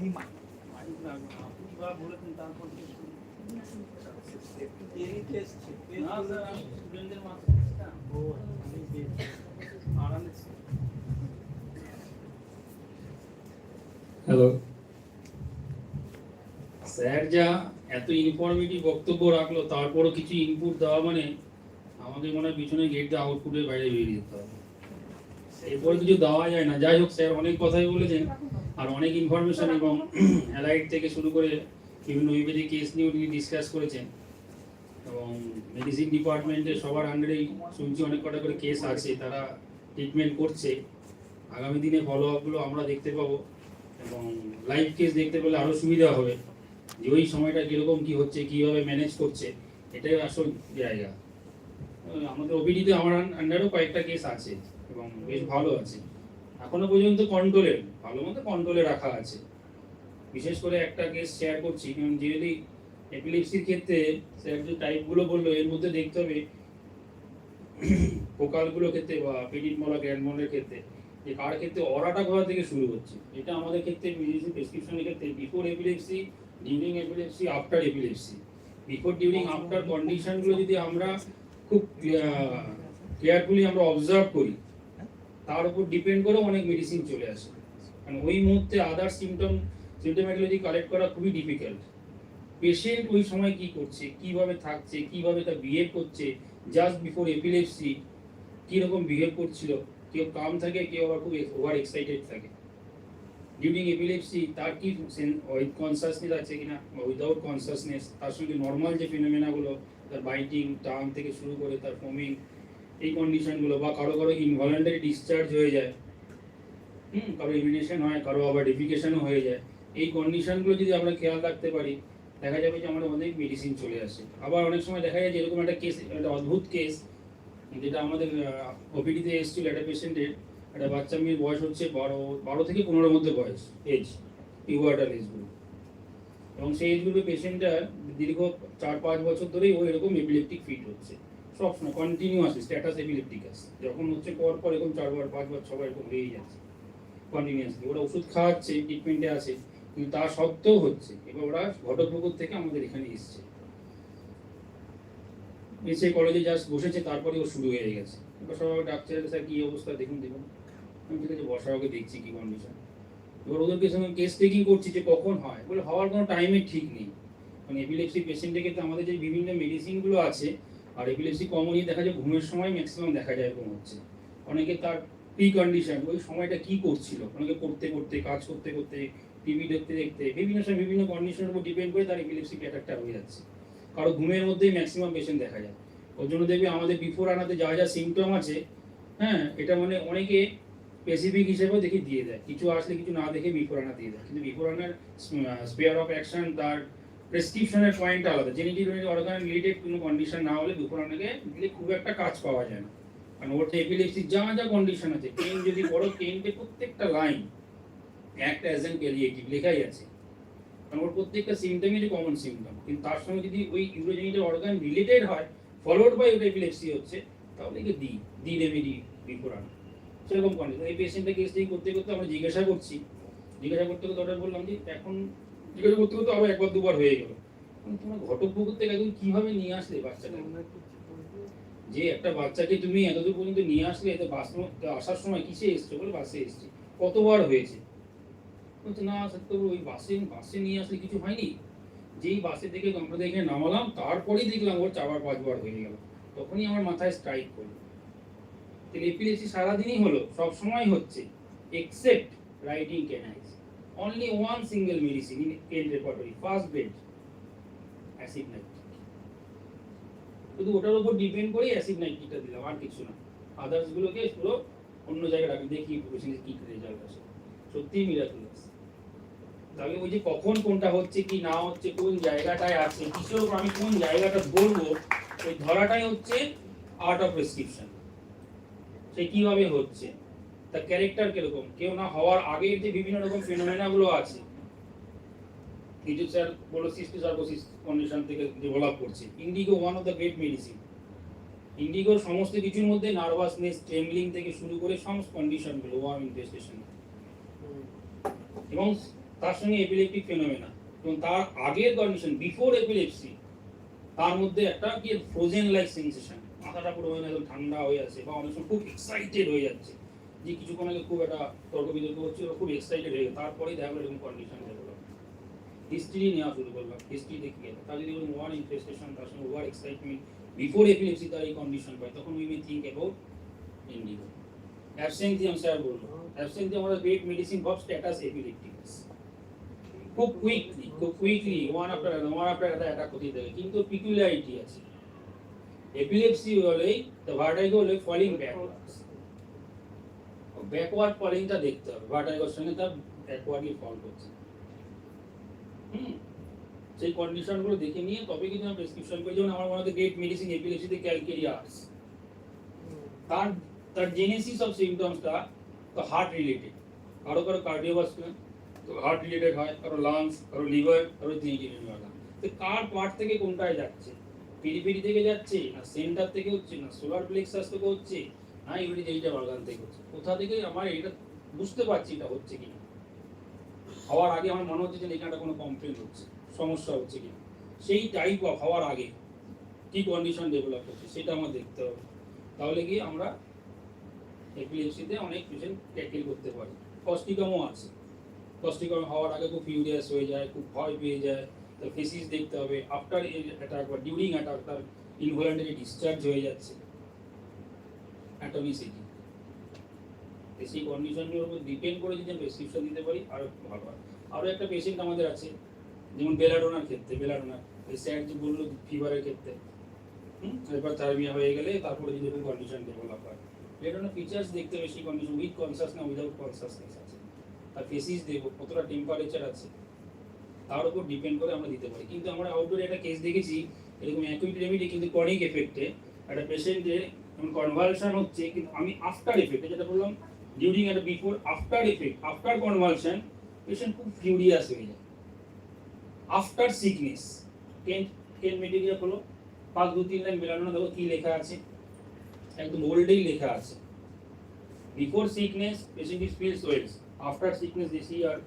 এই মাইক আপনি বা বলেছেন তারপর কি শুনি? এই টেস্ট না স্যার আমি স্টুডেন্টদের মাঝে ও আমি দিয়ে আরামে হ্যালো স্যার, যা এত ইনফরমেটিভ বক্তব্য রাখলো, তারপরও কিছু ইনপুট দেওয়া মানে আমাদের মনে হয় পিছনে গেট দিয়ে আউটপুটের বাইরে বেরিয়ে যেতে হবে। এরপরে কিছু দেওয়া যায় না। যাই হোক, স্যার অনেক কথাই বলেছেন আর অনেক ইনফরমেশন এবং অ্যালাইড থেকে শুরু করে বিভিন্ন হোমিওপ্যাথি কেস নিয়েও তিনি ডিসকাস করেছেন। এবং মেডিসিন ডিপার্টমেন্টে সবার আন্ডারেই শুনছি অনেক কটা করে কেস আছে, তারা ট্রিটমেন্ট করছে। আগামী দিনে ফলো আপগুলো আমরা দেখতে পাবো এবং লাইভ কেস দেখতে পেলে আরও সুবিধা হবে যে ওই সময়টা কীরকম কী হচ্ছে, কীভাবে ম্যানেজ করছে, এটাই আসল জায়গা। আমাদের ওপিডিতে আমার আন্ডারেও কয়েকটা কেস আছে এবং বেশ ভালো আছে, এখনো পর্যন্ত কন্ট্রোলে, ভালো মতো কন্ট্রোলে রাখা আছে। বিশেষ করে একটা কেস শেয়ার করছি, কারণ যদি এপিলেপসির ক্ষেত্রে স্যার যে টাইপগুলো বললো, এর মধ্যে দেখতে হবে ফোকালগুলোর ক্ষেত্রে বা পেডিডমলা গ্র্যান্ডমলের ক্ষেত্রে যে কার ক্ষেত্রে অরাটা কোথা থেকে শুরু হচ্ছে। এটা আমাদের ক্ষেত্রে মেডিসিন প্রেসক্রিপশনের ক্ষেত্রে before epilepsy, during epilepsy, after epilepsy. Before, during, after কন্ডিশনগুলো যদি আমরা খুব কেয়ারফুলি আমরা অবজার্ভ করি, তার উপর ডিপেন্ড করে অনেক মেডিসিন চলে আসে। কারণ ওই মুহূর্তে আদার সিমটোম্যাটোলজি কালেক্ট করা খুবই ডিফিকাল্ট। পেশেন্ট ওই সময় কি করছে, কিভাবে থাকছে, কিভাবে তা বিহেভ করছে, জাস্ট বিফোর এপিলেপসি কীরকম বিহেভ করছিল, কেউ কাম থাকে, কেউ আবার খুব ওভার এক্সাইটেড থাকে। ডিউরিং এপিলেপসি তার কি উইথ কনসাসনেস আছে কিনা বা উইদাউট কনসাসনেস, তার সঙ্গে নর্মাল যে ফিনোমেনাগুলো, তার বাইটিং, টাং থেকে শুরু করে তার ফোমিং, এই কন্ডিশনগুলো, বা কারো কারো ইনভলেন্টারি ডিসচার্জ হয়ে যায়, কারো ইমিনেশন হয়, কারো আবার ডিফিকেশনও হয়ে যায়। এই কন্ডিশনগুলো যদি আমরা খেয়াল রাখতে পারি, দেখা যাবে যে আমাদের অনেক মেডিসিন চলে আসে। আবার অনেক সময় দেখা যায় যে এরকম একটা কেস, একটা অদ্ভুত কেস, যেটা আমাদের ওপিডিতে এসেছিল একটা পেশেন্টের, একটা বাচ্চা মেয়ের বয়স হচ্ছে 12 থেকে 15 মধ্যে বয়স, এজ পিউবার্টাল এজ গ্রুপ, এবং সেই এজ গ্রুপে পেশেন্টটার দীর্ঘ 4-5 বছর ধরেই ও এরকম এপিলেপটিক ফিট হচ্ছে, সবসময় কন্টিনিউয়াসলি স্ট্যাটাস এপিলেপটিকাস, যখন হচ্ছে পর এরকম 4 বার 5 বার 6 বার এরকম হয়েই যাচ্ছে কন্টিনিউয়াসলি। ওরা ওষুধ খাওয়াচ্ছে, ট্রিটমেন্টে আছে, কিন্তু তা সত্ত্বেও হচ্ছে। এবার ওরা ঘটকপুকুর থেকে আমাদের এখানে এসছে, এসে কলেজে জাস্ট বসেছে, তারপরে ও শুরু হয়ে গেছে। এবার সবাই ডাকছে, স্যার কী অবস্থা দেখুন। আমি ঠিক আছে, বসার আগে দেখছি কী কন্ডিশন। এবার ওদেরকে সঙ্গে কেস টেকিং করছি যে কখন হয়, বলে হওয়ার কোনো টাইমের ঠিক নেই। মানে এপিলেপসি পেশেন্টের ক্ষেত্রে আমাদের যে বিভিন্ন মেডিসিনগুলো আছে, আর এপিলেপসি কমনই দেখা যায় ঘুমের সময় ম্যাক্সিমাম দেখা যায় এরকম হচ্ছে। অনেকে তার প্রি কন্ডিশন, ওই সময়টা কি করছিল, অনেকে পড়তে পড়তে, কাজ করতে করতে, টিভি দেখতে দেখতে, বিভিন্ন সময় বিভিন্ন কন্ডিশনের উপর ডিপেন্ড করে তার এপিলেপসিক অ্যাটাকটা হয়ে যাচ্ছে। কারো ঘুমের মধ্যেই ম্যাক্সিমাম পেশেন্ট দেখা যায়। ওর জন্য দেখবে আমাদের বিফোর আনাতে যা যা সিমটম আছে, হ্যাঁ, এটা মানে অনেকে স্পেসিফিক হিসেবেও দেখে দিয়ে দেয়, কিছু আসলে কিছু না দেখে বিফোর আনা দিয়ে দেয়। কিন্তু বিফোর আনার স্পেয়ার অফ অ্যাকশন, তার প্রেসক্রিপশনের পয়েন্ট আলাদা। জেনেটিক অর্গান রিলেটেড কোনো কন্ডিশন না হলে বিফোর আনাকে দিলে খুব একটা কাজ পাওয়া যায় না। কারণ ওটা এপিলেপসি যা যা কন্ডিশন আছে, টেন যদি পড়ো, টেনকে প্রত্যেকটা line act as an palliative লেখাই আছে। কারণ ওর প্রত্যেকটা সিমটমই যে কমন সিমটম, কিন্তু তার সঙ্গে যদি ওই ইউরোজেনিটাল অর্গান রিলেটেড হয়, ফলোড বাই ওটা এপিলেপসি হচ্ছে, তাহলে কি দি রেমেডি বিফোর আনা। সেরকম কন্ডিশন এই পেশেন্টটা কেস করতে করতে আমরা জিজ্ঞাসা করতে করতে ডক্টর বললাম যে এখন জিজ্ঞাসা করতে করতে আবার একবার দুবার হয়ে গেল, তোমরা ঘটকপুকুর থেকে একদম কিভাবে নিয়ে আসলে বাচ্চাটা, যে একটা বাচ্চাকে তুমি এতদূর পর্যন্ত নিয়ে আসলে, এতে আসার সময় কিসে এসছো, বলে বাসে এসছি, কতবার হয়েছে, বলছে না সত্য ওই বাসে নিয়ে আসলে কিছু হয়নি, যেই বাসে থেকে আমরা দেখে নামালাম তারপরেই দেখলাম ওর 4-5 বার হয়ে গেল, তখনই আমার মাথায় স্ট্রাইক করলো। তাহলে এপিলেপসি সারাদিনই হলো, সব সময় হচ্ছে, except writing canis, only one single medicine in Kent repertory, first bed acid nitric, শুধু ওটার উপর ডিপেন্ড করে অ্যাসিড নাইট্রিকটা দিলাম, আর কিছু না। আদার্স গুলোকে পুরো অন্য জায়গায় রাখি, দেখি পেশেন্টের কি রেজাল্ট আসে। সত্যি মিরাকুলাস। তাহলে ওই যে কখন কোনটা হচ্ছে কি না হচ্ছে, কোন জায়গাটায় আছে, কিসের উপর আমি কোন জায়গাটা ধরবো, ওই ধরাটাই হচ্ছে আর্ট অফ প্রেসক্রিপশন। সে কিভাবে হচ্ছে, তার ক্যারেক্টার কিরকম, কেউ না হওয়ার আগে যে বিভিন্ন রকম ফিনোমেনা গুলো আছে, কিছু স্যার বলো সিস্টিক সার্কোসিস কন্ডিশন থেকে ডেভেলপ করছে। Indigo one of the great medicine. ইন্ডিগোর সমস্ত কিছুর মধ্যে নার্ভাসনেস, ট্রেমলিং থেকে শুরু করে সমস্ত কন্ডিশন গুলো, ওয়ার্ম ইনফেস্টেশন এবং তার সঙ্গে এপিলেপটিক ফিনোমেনা, এবং তার আগের কন্ডিশন বিফোর এপিলেপসি, তার মধ্যে একটা কি ফ্রোজেন লাইক সেন্সেশন, মাথাটা পুরো একদম ঠান্ডা হয়ে আছে, বা অনেক সময় খুব এক্সাইটেড হয়ে যাচ্ছে, যে কিছুক্ষণ আগে খুব একটা তর্ক বিতর্ক হচ্ছে, খুব এক্সাইটেড হয়ে গেছে, তারপরেই দেখা গেলো এরকম কন্ডিশন ডেভেলপ। হিস্ট্রি নেওয়া শুরু করলাম, হিস্ট্রি দেখে গেলে তার যদি কোনো ওয়ার ইনফেস্টেশন, তার সঙ্গে ওয়ার এক্সাইটমেন্ট বিফোর এপিলেপসি, তার এই কন্ডিশন পায়, তখন we may think about indigo. Absinthium sir বললো, অ্যাবসেন্থিয়াম হলো great medicine for status epilepticus. খুব quickly one after another attack হতে থাকে, কিন্তু পিকুলারিটি আছে। এপিলেপসি হলে দ্য ভার্টিগো হলে ফলিং ব্যাকওয়ার্ড ফলিংটা দেখতে হবে, ভার্টিগোর সঙ্গে তার ব্যাকওয়ার্ডলি ফল করছে। সেই কন্ডিশনগুলো দেখে নিয়ে তবে কিন্তু আমি প্রেসক্রিপশন করি। যেমন আমার মনে হয় গ্রেট মেডিসিন এপিলেপসিতে ক্যালকেরিয়াস, তার জেনেসিস অফ সিমটমসটা তো হার্ট রিলেটেড, কারো কার্ডিওভাস্কুলার, তো হার্ট রিলেটেড হয়, কারো লাংস, কারো লিভার, কারো জেনিটাল অর্গান। তো কার পার্ট থেকে কোনটায় যাচ্ছে, পেরিফেরি থেকে যাচ্ছে, না সেন্টার থেকে হচ্ছে, না সোলার প্লেক্সাস থেকে হচ্ছে, না ইউরি জেনিটাল অর্গান থেকে হচ্ছে, কোথা থেকে আমার এটা বুঝতে পারছি এটা হচ্ছে কিনা। হওয়ার আগে আমার মনে হচ্ছে যে এখানটা কোনো কমপ্লেন হচ্ছে, সমস্যা হচ্ছে কিনা, সেই টাইপ অফ হওয়ার আগে কি কন্ডিশন ডেভেলপ হচ্ছে সেটা আমার দেখতে হবে। তাহলে কি আমরা এপিলেপসিতে অনেক পেশেন্ট ট্যাকেল করতে পারি। কস্টিকামও আছে, কস্টিকাম হওয়ার আগে খুব ফিউরিয়াস হয়ে যায়, খুব ভয় পেয়ে যায়, তার ফেসিস দেখতে হবে, আফটার অ্যাটাক বা ডিউরিং অ্যাটাক তার ইনভলান্টারি ডিসচার্জ হয়ে যাচ্ছে, অ্যাটমিসিটি। সেই কন্ডিশনগুলোর উপর ডিপেন্ড করে যদি প্রেসক্রিপশন দিতে পারি আরও ভালো হয়। আরও একটা পেশেন্ট আমাদের আছে, যেমন বেলাডোনার ক্ষেত্রে, বেলাডোনার ওই স্যার যে বললো ফিভারের ক্ষেত্রে, এরপর থার্মিয়া হয়ে গেলে তারপরে যদি এরকম কন্ডিশন ডেভেলপ হয়, বেলাডোনার ফিচার্স দেখতে বেশি কন্ডিশন উইথ কনসাস না উইদাউট কনসাসনেস আছে, তার ফেসিস দেখবো, কতটা টেম্পারেচার আছে, তার উপর ডিপেন্ড করে আমরা দিতে পারি। কিন্তু আমরা আউটডোরে একটা কেস দেখেছি এরকম অ্যাকুইট রেমেডি কিন্তু ক্রনিক এফেক্টে একটা পেশেন্টের যেমন কনভালশন হচ্ছে, কিন্তু আমি আফটার এফেক্টে যেটা বললাম ডিউরিং একটা before after effect, after convulsion patient খুব ফিউরিয়াস হয়ে যায়। আফটার সিকনেস কেন মেটেরিয়াল হলো 5-2-3 লাইন বেলানো, দেখো কি লেখা আছে, একদম ওল্ডেই লেখা আছে। Before sickness patient is feels wells, after sickness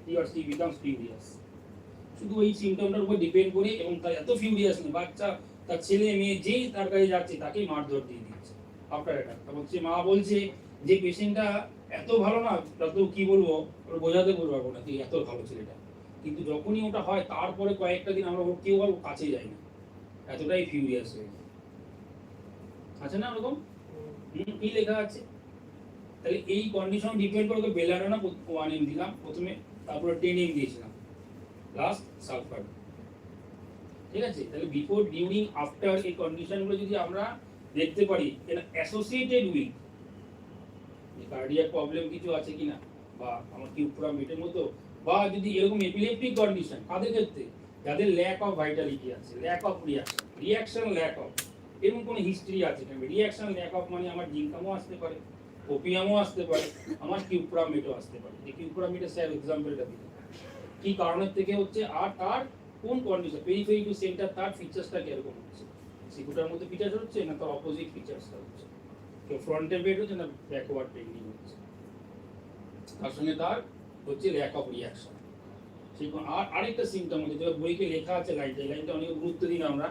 he or she becomes furious। শুধু এই সিমটমটার উপর ডিপেন্ড করে, এবং তার এত ফিউরিয়াস নেই, বাচ্চা তার ছেলে মেয়ে যেই তার কাছে যাচ্ছে তাকেই মারধর দিয়ে দিচ্ছে আফটার অ্যাটাক। তখন সে মা বলছে যে পেশেন্টটা এত ভালো না, তো কি বলবো, ওরা বোঝাতে বলবো না কি এত ভালো ছেলেটা, কিন্তু যখনই ওটা হয় তারপরে কয়েকটা দিন আমরা কেউ আর কাছে যাই না, এতটাই ফিউরিয়াস হয়ে যায়। আছে না ওরকম? কি লেখা আছে? তাহলে এই কন্ডিশন ডিপেন্ড করে বেলাডোনা 1 m দিলাম প্রথমে, তারপরে 10 m দিয়েছিলাম, লাস্ট সালফার। ঠিক আছে, তাহলে বিফোর, ডিউরিং, আফটার এই কন্ডিশনগুলো যদি আমরা দেখতে পারি এটা অ্যাসোসিয়েটেড উইথ কার্ডিয়াক প্রবলেম কিছু আছে কিনা, বা আমার কিউপ্রামেটের মতো, বা যদি এরকম এপিলেপটিক কন্ডিশন কাদের ক্ষেত্রে, যাদের ল্যাক অফ ভাইটালিটি আছে, lack of reaction lack of, এরকম কোনো হিস্ট্রি আছে কিনা। রিয়াকশন ল্যাক অফ মানে আমার জিঙ্কামও আসতে পারে, ওপিয়ামও আসতে পারে, আমার কিউপ্রামেটও আসতে পারে। এই কিউপ্রামেটের স্যার এক্সাম্পলটা দিন কি কারণের থেকে হচ্ছে, আর তার কোন কন্ডিশন, পেরিফেরি টু সেন্টার, তার ফিচার্সটা কিরকম হচ্ছে, সিকুটার মধ্যে ফিচার্স হচ্ছে না তার অপোজিট ফিচার্সটা হচ্ছে, কেউ ফ্রন্টের বেড হচ্ছে না ব্যাকওয়ার্ড বেন্ডিং হচ্ছে, তার সঙ্গে তার হচ্ছে ল্যাক অফ রিয়াকশন। সেই আর আরেকটা সিমটম হচ্ছে, যেটা বইকে লেখা আছে লাইনটা, এই লাইনটা অনেক গুরুত্ব দিন আমরা,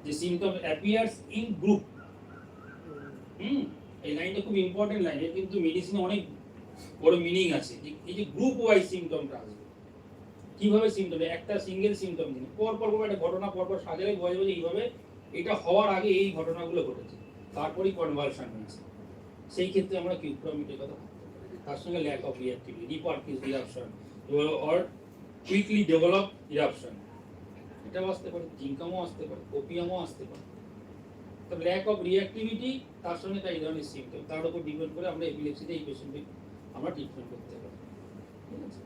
যে সিমটম অ্যাপিয়ার্স ইন গ্রুপ। এই লাইনটা খুব ইম্পর্টেন্ট লাইন, এর কিন্তু মেডিসিনে অনেক বড় মিনিং আছে। এই যে গ্রুপ ওয়াইজ সিমটমটা আসবে, কিভাবে সিমটম, একটা সিঙ্গেল সিমটম দিন পর পর একটা ঘটনা পর পর সাজালে বোঝা যাবে যে এইভাবে এটা হওয়ার আগে এই ঘটনাগুলো ঘটেছে, তারপরেই কনভালশন হয়েছে। সেই ক্ষেত্রে আমরা কিউপ্রামেটের কথা ভাবতে পারি, তার সঙ্গে ল্যাক অফ রিঅ্যাক্টিভিটি, রিপারকিস eruption or quickly develop eruption, এটাও আসতে পারে, জিঙ্কামও আসতে পারে, ওপিয়ামও আসতে পারে। তো ল্যাক অফ রিঅ্যাক্টিভিটি তার সঙ্গে তার এই ধরনের সিমটম, তার উপর ডিপেন্ড করে আমরা এপিলেপসিতে এই পেশেন্টকে আমরা ট্রিটমেন্ট করতে পারি। ঠিক আছে,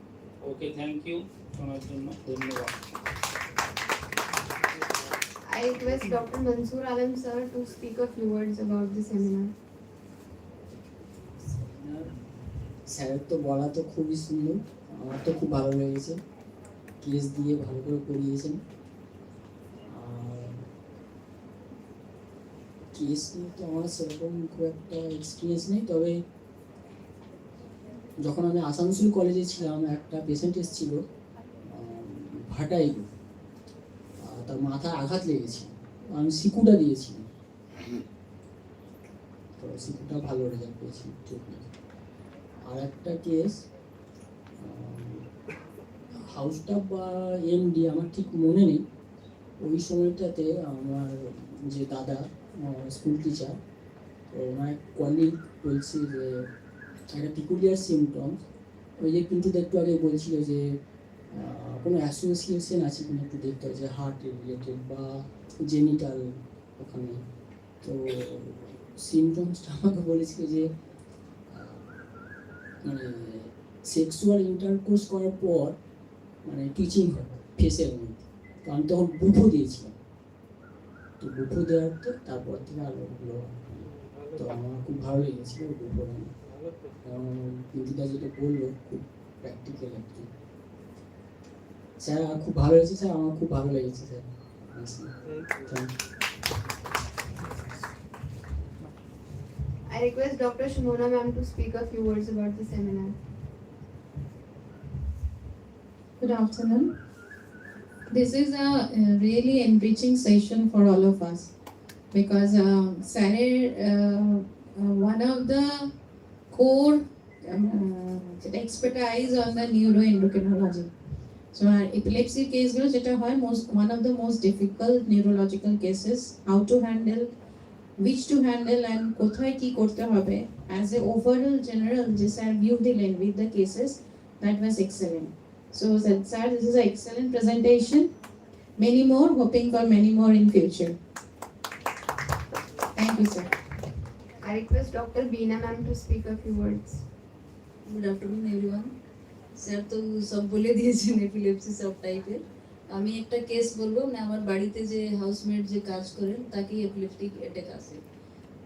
ওকে, থ্যাংক ইউ শোনার জন্য, ধন্যবাদ। I request Dr. Mansoor Alam sir to speak a few words about the seminar. স্যারের তো বলা তো খুবই সুন্দর, আমার তো খুব ভালো লেগেছে, কেস দিয়ে ভালো করে পড়িয়েছেন। আর কেস নিয়ে তো আমার সেরকম খুব একটা এক্সপিরিয়েন্স নেই, তবে যখন আমি আসানসোল কলেজে ছিলাম একটা পেশেন্ট এসেছিল ভাটাইগো, তার মাথায় আঘাত লেগেছিল, আমি সিকুটা দিয়েছিলাম, তো সিকুটা ভালো রেজাল্ট পেয়েছি ট্রিটমেন্ট। আর একটা কেস হাউস স্টাফ বা এমডি আমার ঠিক মনে নেই, ওই সময়টাতে আমার যে দাদা স্কুল টিচার, তো ওনার কলিগ বলছে যে একটা পিকুলিয়ার সিমটম, ওই যে কিন্তু একটু আগে বলছিল যে কোনো অ্যাসোসিয়েশন আছে কিনা একটু দেখতে হবে, যে হার্ট রিলেটেড বা জেনিটাল ওখানে। তো সিমটমসটা আমাকে বলেছিল যে মানে সেক্সুয়াল ইন্টারকোর্স করার পর মানে টিচিং হয় ফেসের মধ্যে। তো আমি তখন বুফো দিয়েছিলাম, তো বুফো দেওয়ার তো তারপর থেকে আরো হলো, তো আমার খুব ভালো লেগেছিল বুফো। পিন্তিকা যেটা বললো খুব প্র্যাকটিক্যাল একটু। স্যার আমার খুব ভালো লেগেছে, স্যার আমার খুব ভালো লেগেছে sir. Thank you. I request Dr. Shimona ma'am to speak a few words about the seminar. Good afternoon. This is a really enriching session for all of us because one of the core expertise on the neuroendocrinology. So our epilepsy case one of the most difficult neurological cases, how to handle, which to handle and কোথায় কি করতে হবে, as a overall general যে sir view দিলেন with the cases, that was excellent. So sir, this is an excellent presentation, many more, hoping for many more in future. Thank you sir. I request Dr. Beena ma'am to speak a few words. Good afternoon everyone. Sir তো সব বলে দিয়েছেন epilepsy সব টাইপের। আমি একটা case বলবো, মানে আমার বাড়িতে যে হাউসমেট যে কাজ করেন তাকে এপিলেপটিক অ্যাটাক আসে।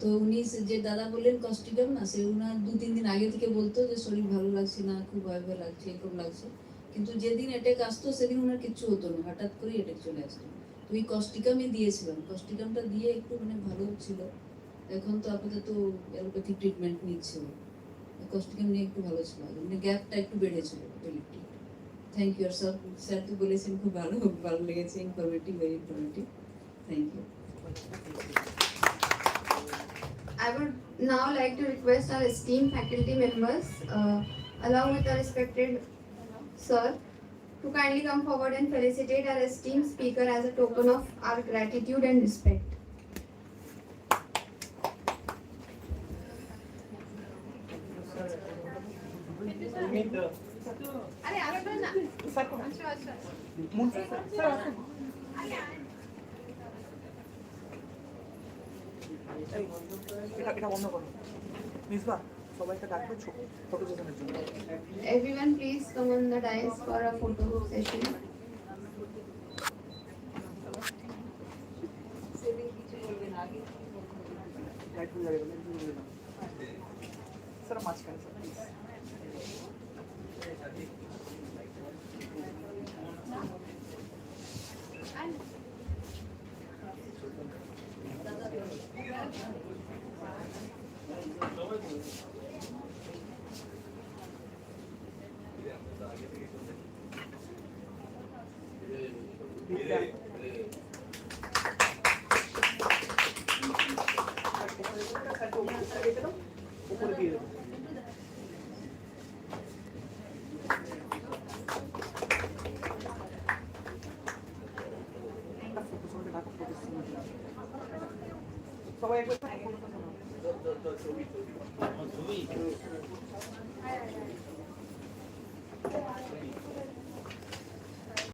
তো উনি যে দাদা বললেন কস্টিকাম না, সে উনার 2-3 দিন আগে থেকে বলতো যে শরীর ভালো লাগছে না, খুব ভয় ভয় লাগছে, এরকম লাগছে। কিন্তু যেদিন অ্যাটাক আসতো সেদিন ওনার কিচ্ছু হতো না, হঠাৎ করে অ্যাটাক চলে আসতো। তো ওই কস্টিকামই দিয়েছিলাম, কস্টিকামটা দিয়ে একটু মানে ভালো ছিল। এখন তো আপাতত অ্যালোপ্যাথিক ট্রিটমেন্ট নিচ্ছে, কস্টিকাম নিয়ে একটু ভালো ছিল, মানে গ্যাপটা একটু বেড়েছিল epileptic. Thank you sir, sir তো বলেছেন খুব ভালো লেগেছে, informative, very informative. Thank you. I would now like to request our esteemed faculty members, along with our respected sir, to kindly come forward and felicitate our esteemed speaker as a token of our gratitude and respect. Sir কোন আচ্ছা আচ্ছা moon sir আসুন। এই, এটা বন্ধ করো মিসবা সবাইকে ডাকবে ফটো সেশনের জন্য। Everyone please come on the dais for a photo session. Light হয়ে যাবে স্যার মাঝখানে স্যার প্লিজ। উপরে দিয়ে দেবো। সবাই একবার আমার ছবি